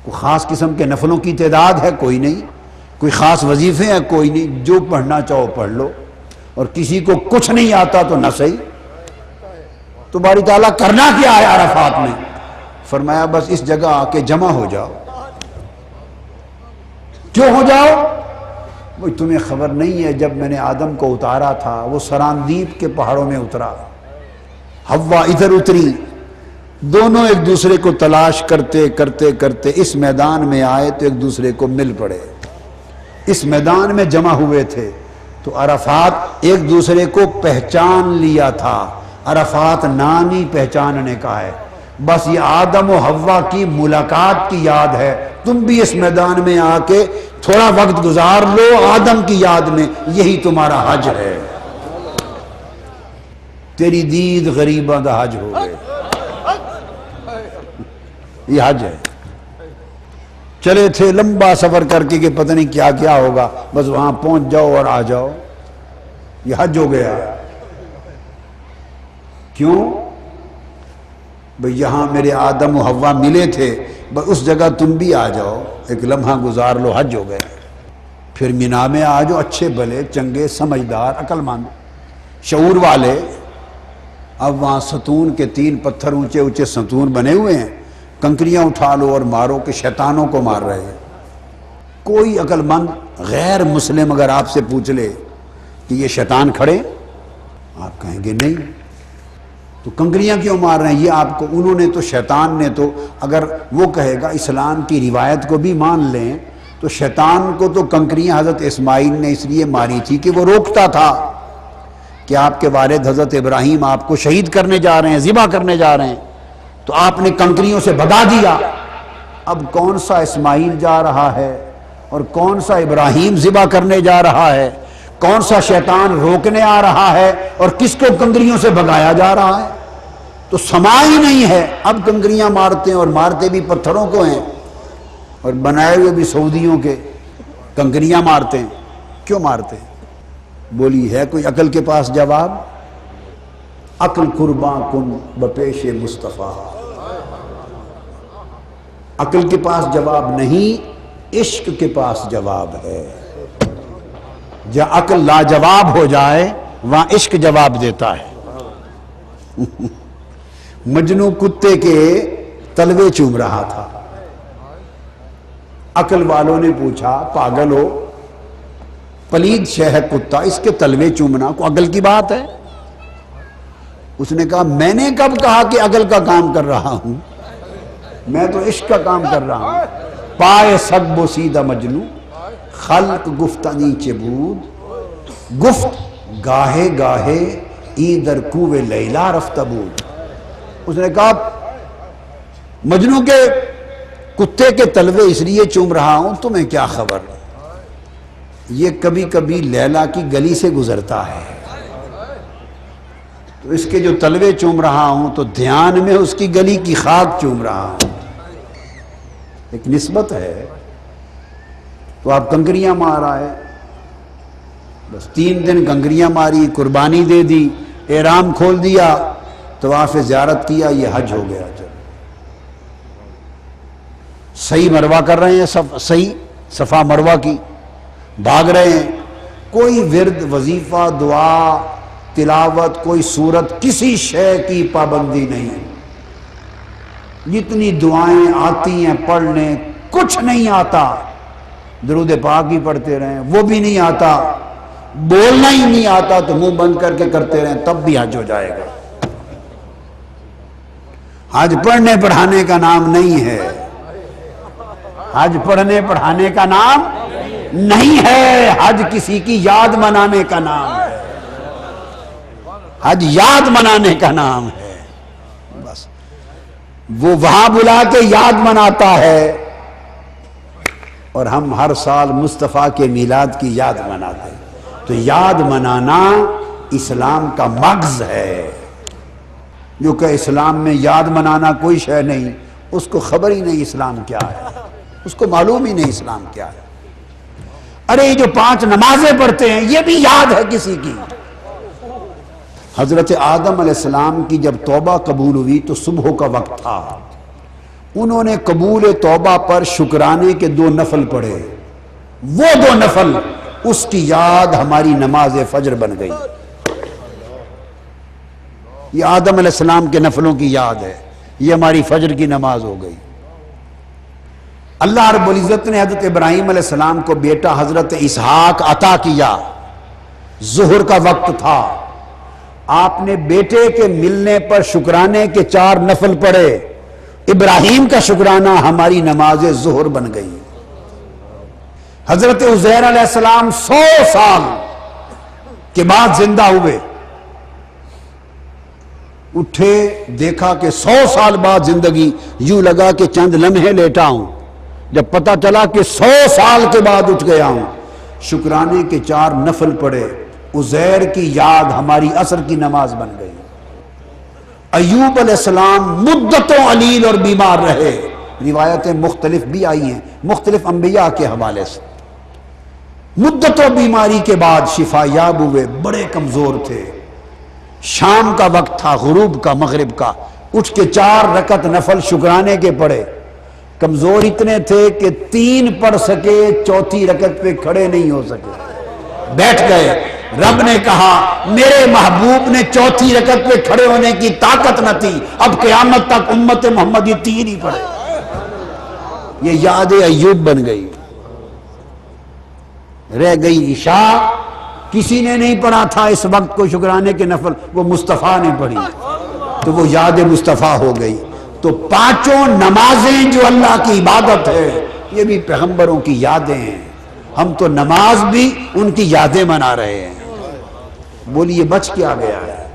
کوئی خاص قسم کے نفلوں کی تعداد ہے؟ کوئی نہیں. کوئی خاص وظیفے ہیں؟ کوئی نہیں. جو پڑھنا چاہو پڑھ لو. اور کسی کو کچھ نہیں آتا تو نہ صحیح. تو باری تعالیٰ کرنا کیا ہے عرفات میں؟ فرمایا بس اس جگہ آ کے جمع ہو جاؤ. کیوں ہو جاؤ؟ وہ تمہیں خبر نہیں ہے جب میں نے آدم کو اتارا تھا وہ سراندیپ کے پہاڑوں میں اترا، حوا ادھر اتری، دونوں ایک دوسرے کو تلاش کرتے کرتے کرتے اس میدان میں آئے تو ایک دوسرے کو مل پڑے. اس میدان میں جمع ہوئے تھے تو عرفات ایک دوسرے کو پہچان لیا تھا. عرفات نام ہی پہچاننے کا ہے. بس یہ آدم و حوا کی ملاقات کی یاد ہے. تم بھی اس میدان میں آ کے تھوڑا وقت گزار لو آدم کی یاد میں، یہی تمہارا حج ہے. تیری دید غریباں دا حج ہو گئے. یہ حج ہے. چلے تھے لمبا سفر کر کے کہ پتہ نہیں کیا کیا ہوگا، بس وہاں پہنچ جاؤ اور آ جاؤ. یہ حج ہو گیا. کیوں؟ بھئی یہاں میرے آدم و حوا ملے تھے، بس اس جگہ تم بھی آ جاؤ، ایک لمحہ گزار لو، حج ہو گیا. پھر مینا میں آ جاؤ اچھے بھلے چنگے سمجھدار عقل مند شعور والے. اب وہاں ستون کے 3 پتھر اونچے اونچے ستون بنے ہوئے ہیں، کنکریاں اٹھا لو اور مارو کہ شیطانوں کو مار رہے ہیں. کوئی عقل مند غیر مسلم اگر آپ سے پوچھ لے کہ یہ شیطان کھڑے، آپ کہیں گے نہیں. تو کنکریاں کیوں مار رہے ہیں؟ یہ آپ کو انہوں نے تو شیطان نے تو، اگر وہ کہے گا اسلام کی روایت کو بھی مان لیں تو شیطان کو تو کنکریاں حضرت اسماعیل نے اس لیے ماری تھی کہ وہ روکتا تھا کہ آپ کے والد حضرت ابراہیم آپ کو شہید کرنے جا رہے ہیں، ذبح کرنے جا رہے ہیں، تو آپ نے کنکریوں سے بھگا دیا. اب کون سا اسماعیل جا رہا ہے اور کون سا ابراہیم ذبح کرنے جا رہا ہے؟ کون سا شیطان روکنے آ رہا ہے اور کس کو کنکریوں سے بھگایا جا رہا ہے؟ تو سما ہی نہیں ہے. اب کنکریاں مارتے ہیں اور مارتے بھی پتھروں کو ہیں، اور بنائے ہوئے بھی سعودیوں کے کنکریاں مارتے ہیں. کیوں مارتے ہیں؟ بولی ہے کوئی عقل کے پاس جواب؟ عقل قرباں کن بپیش مصطفیٰ. عقل کے پاس جواب نہیں، عشق کے پاس جواب ہے. جہاں عقل لاجواب ہو جائے وہاں عشق جواب دیتا ہے. مجنو کتے کے تلوے چوم رہا تھا. عقل والوں نے پوچھا پاگل ہو، پلید شے ہے کتا، اس کے تلوے چومنا کو عقل کی بات ہے؟ اس نے کہا میں نے کب کہا کہ عقل کا کام کر رہا ہوں، میں تو عشق کا کام کر رہا ہوں. پائے سگ بوسیدہ مجنو خلق گفتنی چبود، گفت گاہے گاہے ای در کوے لیلا رفت بود. اس نے کہا مجنو کے کتے کے تلوے اس لیے چوم رہا ہوں، تمہیں کیا خبر؟ یہ کبھی کبھی لیلا کی گلی سے گزرتا ہے تو اس کے جو تلوے چوم رہا ہوں تو دھیان میں اس کی گلی کی خاک چوم رہا ہوں. ایک نسبت ہے. تو آپ کنکریاں مار آئے، بس 3 دن کنکریاں ماری، قربانی دے دی، احرام کھول دیا، طواف زیارت کیا، یہ حج ہو گیا. صحیح مروہ کر رہے ہیں، صحیح صفا مروہ کی بھاگ رہے ہیں. کوئی ورد وظیفہ دعا تلاوت کوئی صورت کسی شے کی پابندی نہیں. جتنی دعائیں آتی ہیں پڑھ لیں، کچھ نہیں آتا. درود پاک ہی پڑھتے رہیں وہ بھی نہیں آتا. بولنا ہی نہیں آتا تو منہ بند کر کے کرتے رہیں تب بھی حج ہو جائے گا. حج پڑھنے پڑھانے کا نام نہیں ہے. حج پڑھنے پڑھانے کا نام نہیں ہے. حج کسی کی یاد منانے کا نام ہے. حج یاد منانے کا نام ہے. بس وہ وہاں بلا کے یاد مناتا ہے اور ہم ہر سال مصطفیٰ کے میلاد کی یاد مناتے ہیں. تو یاد منانا اسلام کا مغز ہے. جو کہ اسلام میں یاد منانا کوئی شے نہیں، اس کو خبر ہی نہیں اسلام کیا ہے، اس کو معلوم ہی نہیں اسلام کیا ہے. ارے یہ جو 5 نمازیں پڑھتے ہیں یہ بھی یاد ہے کسی کی. حضرت آدم علیہ السلام کی جب توبہ قبول ہوئی تو صبح کا وقت تھا. انہوں نے قبول توبہ پر شکرانے کے 2 نفل پڑھے، وہ 2 نفل اس کی یاد ہماری نماز فجر بن گئی۔ یہ آدم علیہ السلام کے نفلوں کی یاد ہے، یہ ہماری فجر کی نماز ہو گئی۔ اللہ رب العزت نے حضرت ابراہیم علیہ السلام کو بیٹا حضرت اسحاق عطا کیا، ظہر کا وقت تھا، آپ نے بیٹے کے ملنے پر شکرانے کے 4 نفل پڑھے، ابراہیم کا شکرانہ ہماری نماز ظہر بن گئی۔ حضرت عزیر علیہ السلام 100 سال کے بعد زندہ ہوئے، اٹھے دیکھا کہ 100 سال بعد زندگی، یوں لگا کہ چند لمحے لیٹا ہوں، جب پتہ چلا کہ 100 سال کے بعد اٹھ گیا ہوں، شکرانے کے 4 نفل پڑھے، عزیر کی یاد ہماری عصر کی نماز بن گئی۔ ایوب علیہ السلام مدتوں علیل اور بیمار رہے، روایتیں مختلف بھی آئی ہیں مختلف انبیاء کے حوالے سے، مدتوں بیماری کے بعد شفا یاب ہوئے، بڑے کمزور تھے، شام کا وقت تھا، غروب کا، مغرب کا، اٹھ کے 4 رکعت نفل شکرانے کے پڑھے، کمزور اتنے تھے کہ 3 پڑھ سکے، 4تھی رکعت پہ کھڑے نہیں ہو سکے، بیٹھ گئے۔ رب نے کہا میرے محبوب نے 4تھی رکعت پہ کھڑے ہونے کی طاقت نہ تھی، اب قیامت تک امت محمدی 3 ہی پڑھے۔ یہ یاد ایوب بن گئی۔ رہ گئی عشاء، کسی نے نہیں پڑھا تھا اس وقت کو شکرانے کے نفل، وہ مصطفیٰ نے پڑھی تو وہ یاد مصطفیٰ ہو گئی۔ تو 5 نمازیں جو اللہ کی عبادت ہے، یہ بھی پیغمبروں کی یادیں ہیں، ہم تو نماز بھی ان کی یادیں منا رہے ہیں۔ بولیے بچ کیا گیا ہے؟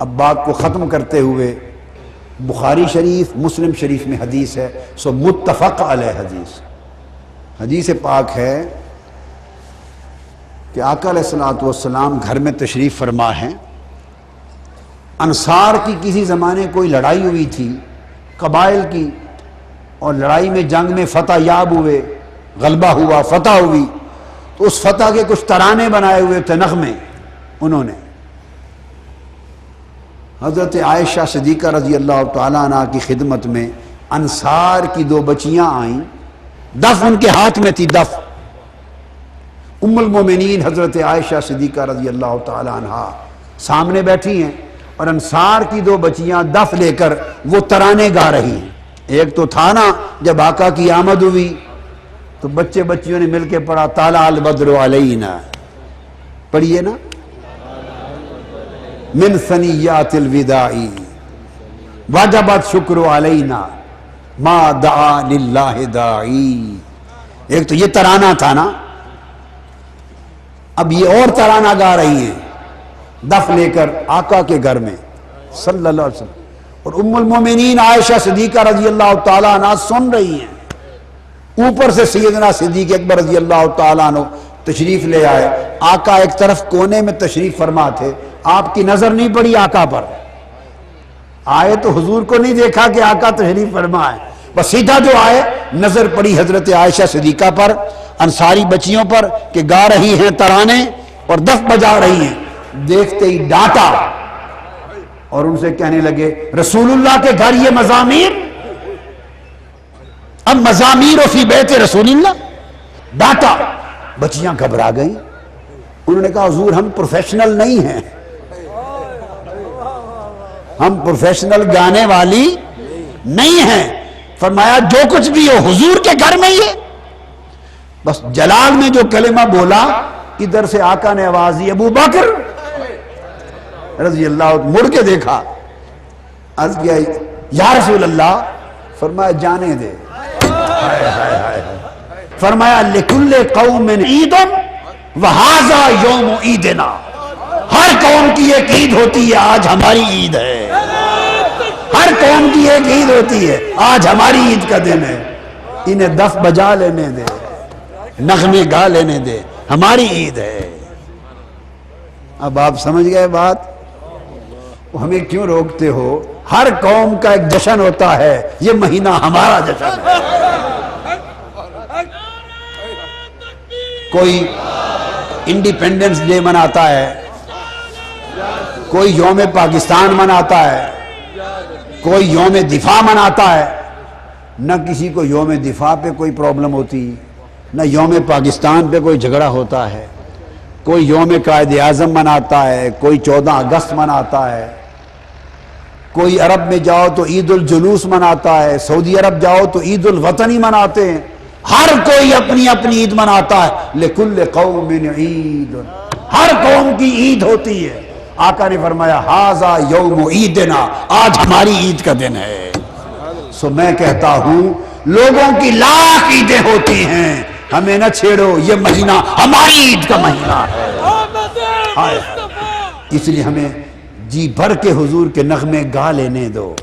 اب بات کو ختم کرتے ہوئے، بخاری شریف مسلم شریف میں حدیث ہے، سو متفق علیہ حدیث پاک ہے کہ آقا علیہ الصلوۃ والسلام گھر میں تشریف فرما ہیں، انصار کی کسی زمانے کوئی لڑائی ہوئی تھی قبائل کی، اور لڑائی میں جنگ میں فتح یاب ہوئے، غلبہ ہوا، فتح ہوئی، تو اس فتح کے کچھ ترانے بنائے ہوئے تھے، نغمے انہوں نے۔ حضرت عائشہ صدیقہ رضی اللہ تعالیٰ عنہ کی خدمت میں انصار کی 2 بچیاں آئیں، دف ان کے ہاتھ میں تھی، دف۔ ام المومنین حضرت عائشہ صدیقہ رضی اللہ تعالیٰ عنہ سامنے بیٹھی ہیں، اور انصار کی 2 بچیاں دف لے کر وہ ترانے گا رہی ہیں۔ ایک تو تھا نا جب آقا کی آمد ہوئی تو بچے بچیوں نے مل کے پڑھا طلع البدر علینا، پڑھیے نا، من ثنیات الوداع وجبت شکر علینا ما دعا للہ داعی۔ ایک تو یہ ترانہ تھا نا، اب یہ اور ترانہ گا رہی ہیں دف لے کر آقا کے گھر میں صلی اللہ علیہ وسلم، اور ام المومنین عائشہ صدیقہ رضی اللہ تعالیٰ عنہ سن رہی ہیں۔ اوپر سے سیدنا صدیق اکبر رضی اللہ تعالیٰ عنہ تشریف لے آئے، آقا ایک طرف کونے میں تشریف فرما تھے، آپ کی نظر نہیں پڑی آقا پر، آئے تو حضور کو نہیں دیکھا کہ آقا تشریف فرما ہے، بس سیدھا جو آئے نظر پڑی حضرت عائشہ صدیقہ پر، انصاری بچیوں پر کہ گا رہی ہیں ترانے اور دف بجا رہی ہیں، دیکھتے ہی ڈانٹا اور ان سے کہنے لگے رسول اللہ کے گھر یہ مزامیر، اب مزامیر فی بیت رسول اللہ، ڈانٹا۔ بچیاں گھبرا گئیں، انہوں نے کہا حضور ہم پروفیشنل نہیں ہیں، ہم پروفیشنل گانے والی نہیں ہیں۔ فرمایا جو کچھ بھی ہو حضور کے گھر میں ہی ہے۔ بس جلال میں جو کلمہ بولا، ادھر سے آقا نے آواز دی ابو بکر رضی اللہ، مڑ کے دیکھا، عرض کیا یا رسول اللہ، فرمایا جانے دے، فرمایا لکل قوم عید وہذا یوم عیدنا، ہر قوم کی ایک عید ہوتی ہے، آج ہماری عید ہے، ہر قوم کی ایک عید ہوتی ہے، آج ہماری عید کا دن ہے، انہیں دف بجا لینے دے، نغمے گا لینے دے، ہماری عید ہے۔ اب آپ سمجھ گئے بات؟ ہمیں کیوں روکتے ہو؟ ہر قوم کا ایک جشن ہوتا ہے، یہ مہینہ ہمارا جشن ہے۔ کوئی انڈیپینڈنس ڈے مناتا ہے، کوئی یوم پاکستان مناتا ہے، کوئی یوم دفاع مناتا ہے، نہ کسی کو یوم دفاع پہ کوئی پرابلم ہوتی، نہ یوم پاکستان پہ کوئی جھگڑا ہوتا ہے، کوئی یوم قائد اعظم مناتا ہے، کوئی 14 اگست مناتا ہے، کوئی عرب میں جاؤ تو عید الجلوس مناتا ہے، سعودی عرب جاؤ تو عید الوطن ہی مناتے ہیں، ہر کوئی اپنی اپنی عید مناتا ہے، لکل قوم عید، ہر قوم کی عید ہوتی ہے۔ آقا نے فرمایا ھذا یوم عیدنا، آج ہماری عید کا دن ہے۔ سو میں کہتا ہوں لوگوں کی لاکھ عیدیں ہوتی ہیں، ہمیں نہ چھیڑو، یہ مہینہ ہماری عید کا مہینہ ہے۔ اس لیے ہمیں جی بھر کے حضور کے نغمے گا لینے دو،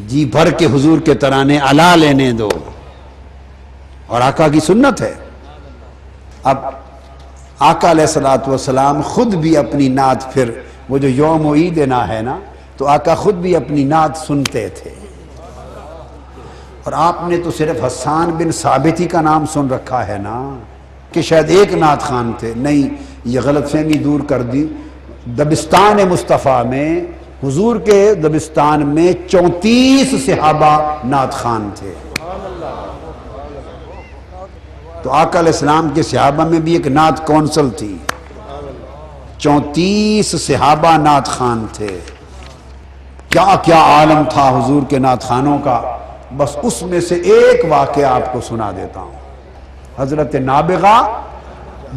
جی بھر کے حضور کے ترانے الا لینے دو، اور آقا کی سنت ہے۔ اب آقا علیہ الصلوۃ والسلام خود بھی اپنی نعت، پھر وہ جو یوم عیدنا ہے نا، تو آقا خود بھی اپنی نعت سنتے تھے، اور آپ نے تو صرف حسان بن ثابت ہی کا نام سن رکھا ہے نا، کہ شاید ایک نعت خان تھے، نہیں، یہ غلط فہمی دور کر دی۔ دبستان مصطفیٰ میں، حضور کے دبستان میں 34 صحابہ نعت خان تھے، تو آقا علیہ السلام کے صحابہ میں بھی ایک نعت کونسل تھی، 34 صحابہ نعت خان تھے۔ کیا کیا عالم تھا حضور کے نعت خانوں کا، بس اس میں سے ایک واقعہ آپ کو سنا دیتا ہوں۔ حضرت نابغہ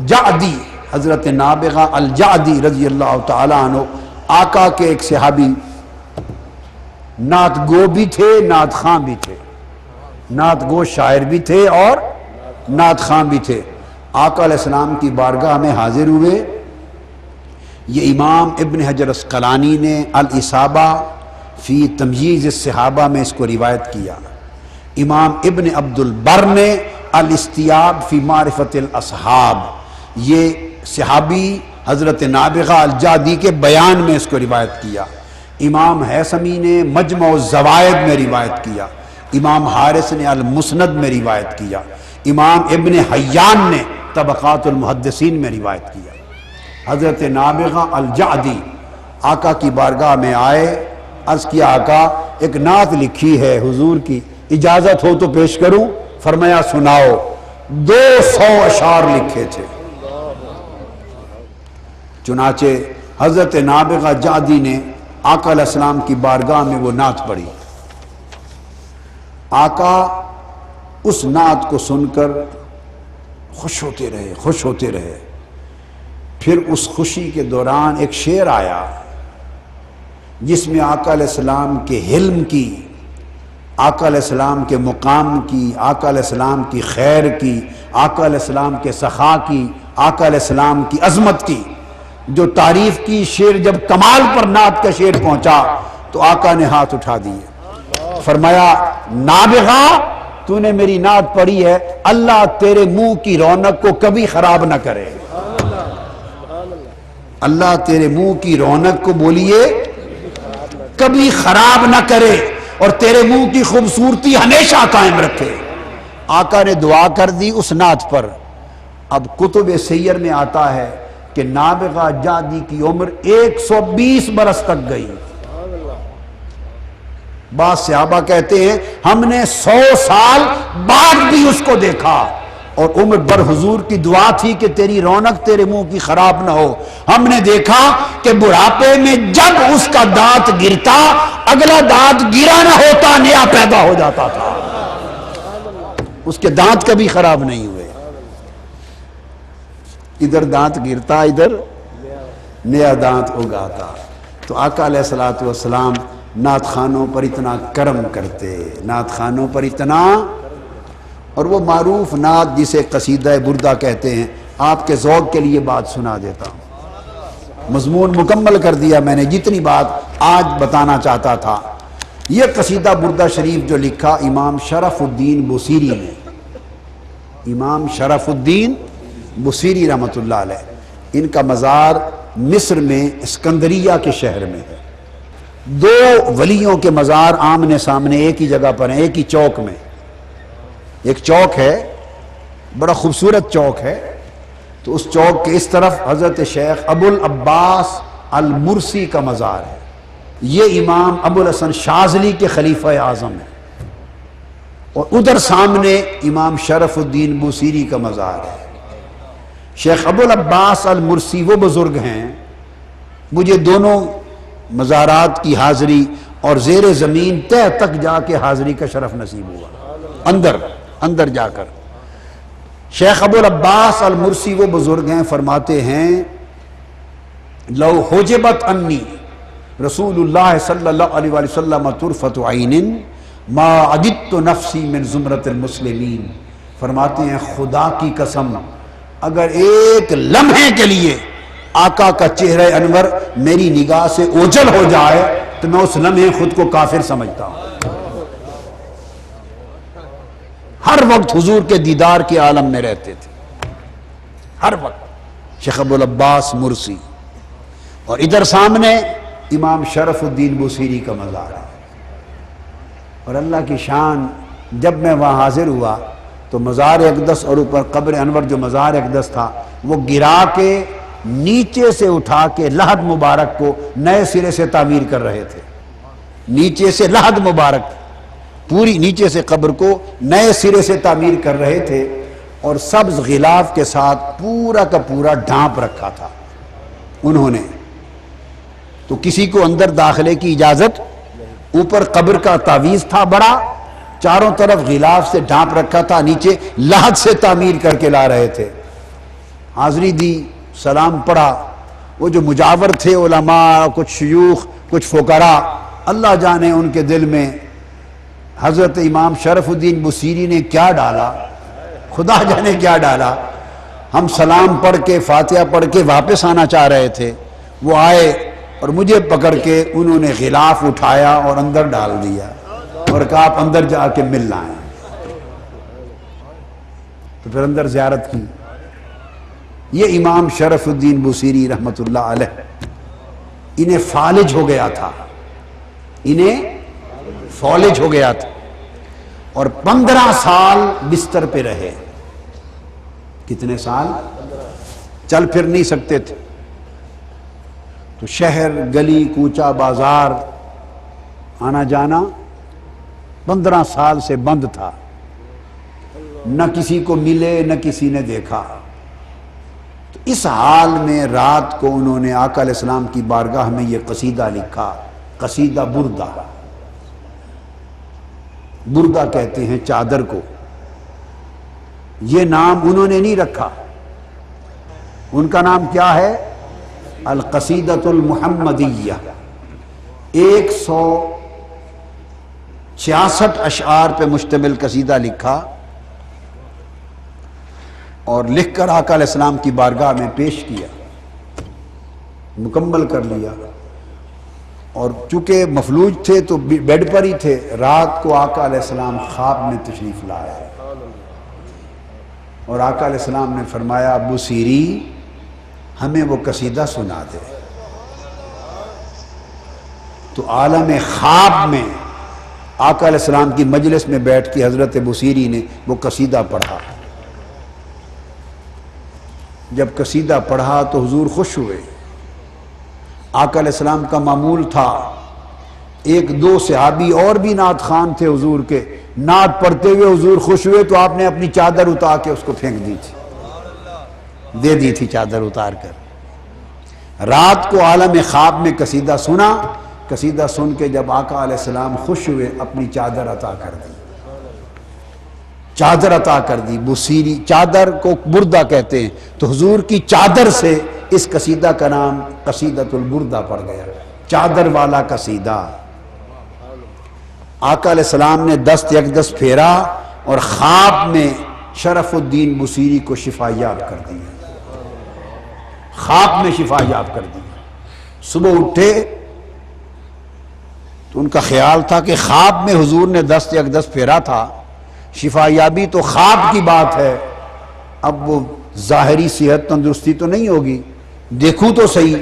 جعدی، حضرت نابغہ الجعدی رضی اللہ تعالیٰ عنہ، آقا کے ایک صحابی، نعت گو بھی تھے، نعت خاں بھی تھے، نعت گو شاعر بھی تھے اور نعت خاں بھی تھے۔ آقا علیہ السلام کی بارگاہ میں حاضر ہوئے۔ یہ امام ابن حجر عسقلانی نے الاصابہ فی تمییز الصحابہ میں اس کو روایت کیا، امام ابن عبد البر نے الاستیاب فی معرفت الاصحاب، یہ صحابی حضرت نابغہ الجعدی کے بیان میں اس کو روایت کیا، امام حیثمی نے مجمع الزوائد میں روایت کیا، امام حارث نے المسند میں روایت کیا، امام ابن حیان نے طبقات المحدثین میں روایت کیا۔ حضرت نابغہ الجعدی آقا کی بارگاہ میں آئے، عرض کیا آقا ایک نعت لکھی ہے حضور کی، اجازت ہو تو پیش کروں؟ فرمایا سناؤ۔ 200 اشعار لکھے تھے۔ چنانچہ حضرت نابغہ جعدی نے آقا علیہ السلام کی بارگاہ میں وہ نعت پڑھی۔ آقا اس نعت کو سن کر خوش ہوتے رہے، خوش ہوتے رہے۔ پھر اس خوشی کے دوران ایک شعر آیا جس میں آقا علیہ السلام کے حلم کی، آقا علیہ السلام کے مقام کی، آقا علیہ السلام کی خیر کی، آقا علیہ السلام کے سخا کی، آقا علیہ السلام کی عظمت کی جو تعریف کی۔ شعر جب کمال پر نعت کا شعر پہنچا تو آقا نے ہاتھ اٹھا دیے، فرمایا نابغہ تو نے میری نعت پڑھی ہے، اللہ تیرے منہ کی رونق کو کبھی خراب نہ کرے، اللہ تیرے منہ کی رونق کو بولیے کبھی خراب نہ کرے، اور تیرے منہ کی خوبصورتی ہمیشہ قائم رکھے۔ آقا نے دعا کر دی اس نعت پر۔ اب کتب سیر میں آتا ہے کہ نابغہ جعدی کی عمر 120 برس تک گئی۔ بعض صحابہ کہتے ہیں ہم نے 100 سال بعد بھی اس کو دیکھا، اور عمر بر حضور کی دعا تھی کہ تیری رونق تیرے منہ کی خراب نہ ہو۔ ہم نے دیکھا کہ بڑھاپے میں جب اس کا دانت گرتا، اگلا دانت گرا نہ ہوتا، نیا پیدا ہو جاتا تھا، اس کے دانت کبھی خراب نہیں ہوئے۔ ادھر دانت گرتا، ادھر نیا دانت اگاتا۔ تو آقا علیہ الصلوۃ والسلام نعت خانوں پر اتنا کرم کرتے، نعت خانوں پر اتنا، اور وہ معروف نعت جسے قصیدہ بردہ کہتے ہیں، آپ کے ذوق کے لیے بات سنا دیتا ہوں۔ مضمون مکمل کر دیا میں نے، جتنی بات آج بتانا چاہتا تھا۔ یہ قصیدہ بردہ شریف جو لکھا امام شرف الدین بصیری نے، امام شرف الدین بصیری رحمۃ اللہ علیہ، ان کا مزار مصر میں اسکندریہ کے شہر میں ہے۔ 2 ولیوں کے مزار آمنے سامنے ایک ہی جگہ پر ہیں، ایک ہی چوک میں۔ ایک چوک ہے، بڑا خوبصورت چوک ہے، تو اس چوک کے اس طرف حضرت شیخ ابو العباس المرسی کا مزار ہے، یہ امام ابو الحسن شاذلی کے خلیفہ اعظم ہیں، اور ادھر سامنے امام شرف الدین بوصیری کا مزار ہے۔ شیخ ابو العباس المرسی وہ بزرگ ہیں، مجھے دونوں مزارات کی حاضری اور زیر زمین تہ تک جا کے حاضری کا شرف نصیب ہوا، اندر جا کر۔ شیخ ابو العباس المرسی وہ بزرگ ہیں، فرماتے ہیں لو حجبت انی رسول اللہ صلی اللہ علیہ وآلہ وسلم طرفت عین ما عددت نفسی من زمرۃ المسلمین۔ فرماتے ہیں خدا کی قسم اگر ایک لمحے کے لیے آقا کا چہرہ انور میری نگاہ سے اوجھل ہو جائے تو میں اس لمحے خود کو کافر سمجھتا ہوں۔ ہر وقت حضور کے دیدار کے عالم میں رہتے تھے، ہر وقت۔ شیخ ابو العباس مرسی، اور ادھر سامنے امام شرف الدین بوصیری کا مزار ہے۔ اور اللہ کی شان، جب میں وہاں حاضر ہوا تو مزار اقدس اور اوپر قبر انور جو مزار اقدس تھا وہ گرا کے نیچے سے اٹھا کے لحد مبارک کو نئے سرے سے تعمیر کر رہے تھے۔ نیچے سے لحد مبارک، پوری نیچے سے قبر کو نئے سرے سے تعمیر کر رہے تھے، اور سبز غلاف کے ساتھ پورا کا پورا ڈھانپ رکھا تھا انہوں نے۔ تو کسی کو اندر داخلے کی اجازت، اوپر قبر کا تعویذ تھا بڑا، چاروں طرف غلاف سے ڈھانپ رکھا تھا، نیچے لحد سے تعمیر کر کے لا رہے تھے۔ حاضری دی، سلام پڑھا۔ وہ جو مجاور تھے علماء، کچھ شیوخ، کچھ فقراء، اللہ جانے ان کے دل میں حضرت امام شرف الدین بوصیری نے کیا ڈالا، خدا جانے کیا ڈالا۔ ہم سلام پڑھ کے فاتحہ پڑھ کے واپس آنا چاہ رہے تھے، وہ آئے اور مجھے پکڑ کے انہوں نے غلاف اٹھایا اور اندر ڈال دیا اور کہا آپ اندر جا کے مل لائیں۔ تو پھر اندر زیارت کی۔ یہ امام شرف الدین بوصیری رحمت اللہ علیہ، انہیں فالج ہو گیا تھا، فالج ہو گیا تھا، اور 15 سال بستر پہ رہے۔ کتنے سال؟ چل پھر نہیں سکتے تھے، تو شہر گلی کوچہ بازار آنا جانا 15 سال سے بند تھا، نہ کسی کو ملے نہ کسی نے دیکھا۔ تو اس حال میں رات کو انہوں نے آقا علیہ السلام کی بارگاہ میں یہ قصیدہ لکھا، قصیدہ بردہ۔ بردہ کہتے ہیں چادر کو، یہ نام انہوں نے نہیں رکھا، ان کا نام کیا ہے؟ القصیدۃ المحمدیہ۔ 166 اشعار پہ مشتمل قصیدہ لکھا، اور لکھ کر آقا علیہ السلام کی بارگاہ میں پیش کیا، مکمل کر لیا۔ اور چونکہ مفلوج تھے تو بیڈ پر ہی تھے، رات کو آقا علیہ السلام خواب میں تشریف لائے، اور آقا علیہ السلام نے فرمایا بوصیری ہمیں وہ قصیدہ سنا دے۔ تو عالم خواب میں آقا علیہ السلام کی مجلس میں بیٹھ کے حضرت بوصیری نے وہ قصیدہ پڑھا۔ جب قصیدہ پڑھا تو حضور خوش ہوئے۔ آقا علیہ السلام کا معمول تھا، ایک دو صحابی اور بھی نعت خوان تھے حضور کے، نعت پڑھتے ہوئے حضور خوش ہوئے تو آپ نے اپنی چادر اتار کے اس کو پھینک دی تھی، دے دی تھی چادر اتار کر۔ رات کو عالم خواب میں قصیدہ سنا، قصیدہ سن کے جب آقا علیہ السلام خوش ہوئے اپنی چادر عطا کر دی، چادر عطا کر دی۔ بوصیری چادر کو بردہ کہتے ہیں، تو حضور کی چادر سے اس قصیدہ کا نام قصیدۃ البردہ پڑ گیا، چادر والا قصیدہ۔ آقا علیہ السلام نے دست یکدست پھیرا اور خواب میں شرف الدین بوصیری کو شفا یاب کر دی، خواب میں شفا یاب کر دی۔ صبح اٹھے تو ان کا خیال تھا کہ خواب میں حضور نے دست یکدست پھیرا تھا، شفا یابی تو خواب کی بات ہے، اب وہ ظاہری صحت تندرستی تو نہیں ہوگی، دیکھوں تو صحیح۔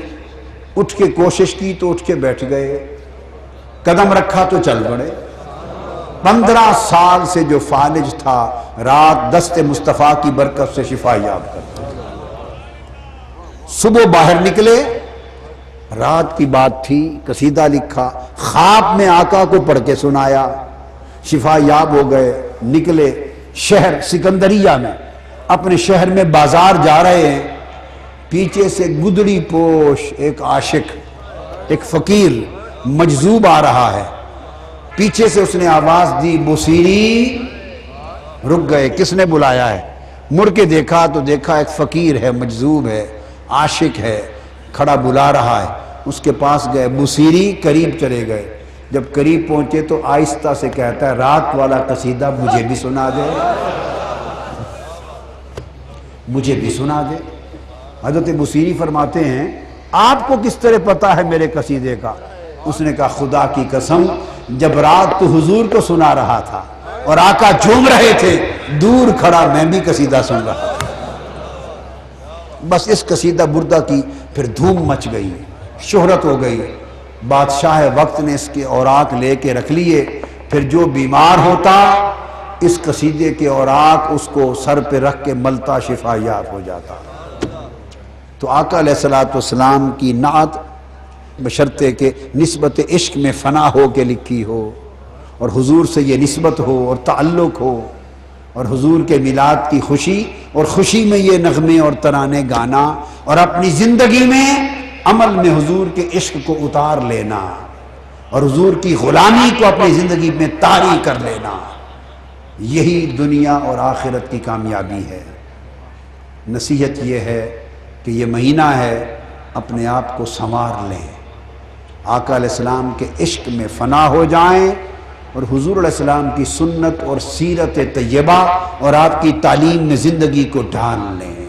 اٹھ کے کوشش کی تو اٹھ کے بیٹھ گئے، قدم رکھا تو چل پڑے۔ 15 سال سے جو فالج تھا، رات دست مصطفیٰ کی برکت سے شفا یاب کر دی۔ صبح باہر نکلے، رات کی بات تھی، قصیدہ لکھا، خواب میں آقا کو پڑھ کے سنایا، شفا یاب ہو گئے، نکلے شہر سکندریہ میں، اپنے شہر میں بازار جا رہے ہیں، پیچھے سے گدڑی پوش ایک عاشق، ایک فقیر مجذوب آ رہا ہے، پیچھے سے اس نے آواز دی بصیری، رک گئے، کس نے بلایا ہے؟ مڑ کے دیکھا تو دیکھا ایک فقیر ہے، مجذوب ہے، عاشق ہے، کھڑا بلا رہا ہے، اس کے پاس گئے، بصیری، قریب چلے گئے، جب قریب پہنچے تو آہستہ سے کہتا ہے رات والا قصیدہ مجھے بھی سنا دے، مجھے بھی سنا دے۔ حضرت بصیری فرماتے ہیں آپ کو کس طرح پتا ہے میرے قصیدے کا؟ اس نے کہا خدا کی قسم جب رات تو حضور کو سنا رہا تھا اور آقا جھوم رہے تھے، دور کھڑا میں بھی قصیدہ سن رہا تھا۔ بس اس قصیدہ بردہ کی پھر دھوم مچ گئی، شہرت ہو گئی، بادشاہ وقت نے اس کے اوراق لے کے رکھ لیے، پھر جو بیمار ہوتا اس قصیدے کے اوراق اس کو سر پہ رکھ کے ملتا، شفا یاب ہو جاتا۔ تو آقا علیہ السلام کی نعت بشرطے کہ نسبت عشق میں فنا ہو کے لکھی ہو، اور حضور سے یہ نسبت ہو اور تعلق ہو، اور حضور کے میلاد کی خوشی اور خوشی میں یہ نغمے اور ترانے گانا، اور اپنی زندگی میں عمل میں حضور کے عشق کو اتار لینا، اور حضور کی غلامی کو اپنی زندگی میں طاری کر لینا، یہی دنیا اور آخرت کی کامیابی ہے۔ نصیحت یہ ہے کہ یہ مہینہ ہے، اپنے آپ کو سنوار لیں، آقا علیہ السلام کے عشق میں فنا ہو جائیں، اور حضور علیہ السلام کی سنت اور سیرت طیبہ اور آپ کی تعلیم میں زندگی کو ڈھال لیں۔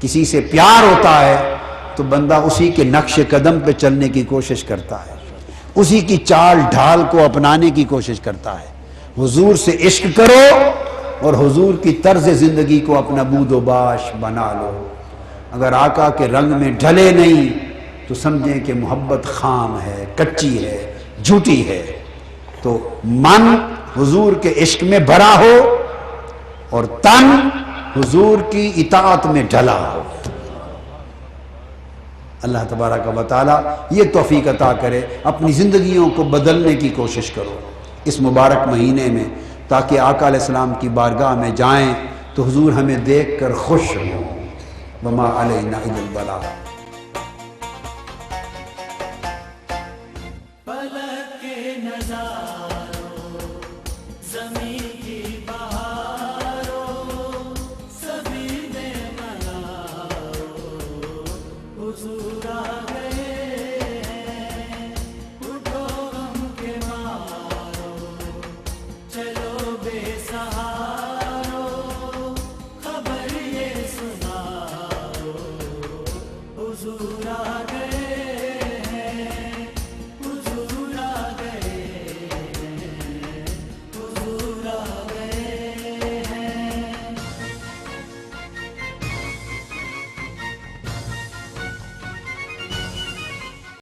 کسی سے پیار ہوتا ہے تو بندہ اسی کے نقش قدم پہ چلنے کی کوشش کرتا ہے، اسی کی چال ڈھال کو اپنانے کی کوشش کرتا ہے۔ حضور سے عشق کرو اور حضور کی طرز زندگی کو اپنا بود و باش بنا لو۔ اگر آقا کے رنگ میں ڈھلے نہیں تو سمجھیں کہ محبت خام ہے، کچی ہے، جھوٹی ہے۔ تو من حضور کے عشق میں بھرا ہو اور تن حضور کی اطاعت میں ڈھلا ہو۔ اللہ تبارک و تعالی یہ توفیق عطا کرے، اپنی زندگیوں کو بدلنے کی کوشش کرو اس مبارک مہینے میں، تاکہ آقا علیہ السلام کی بارگاہ میں جائیں تو حضور ہمیں دیکھ کر خوش ہوں۔ وما علینا الا البلاغ۔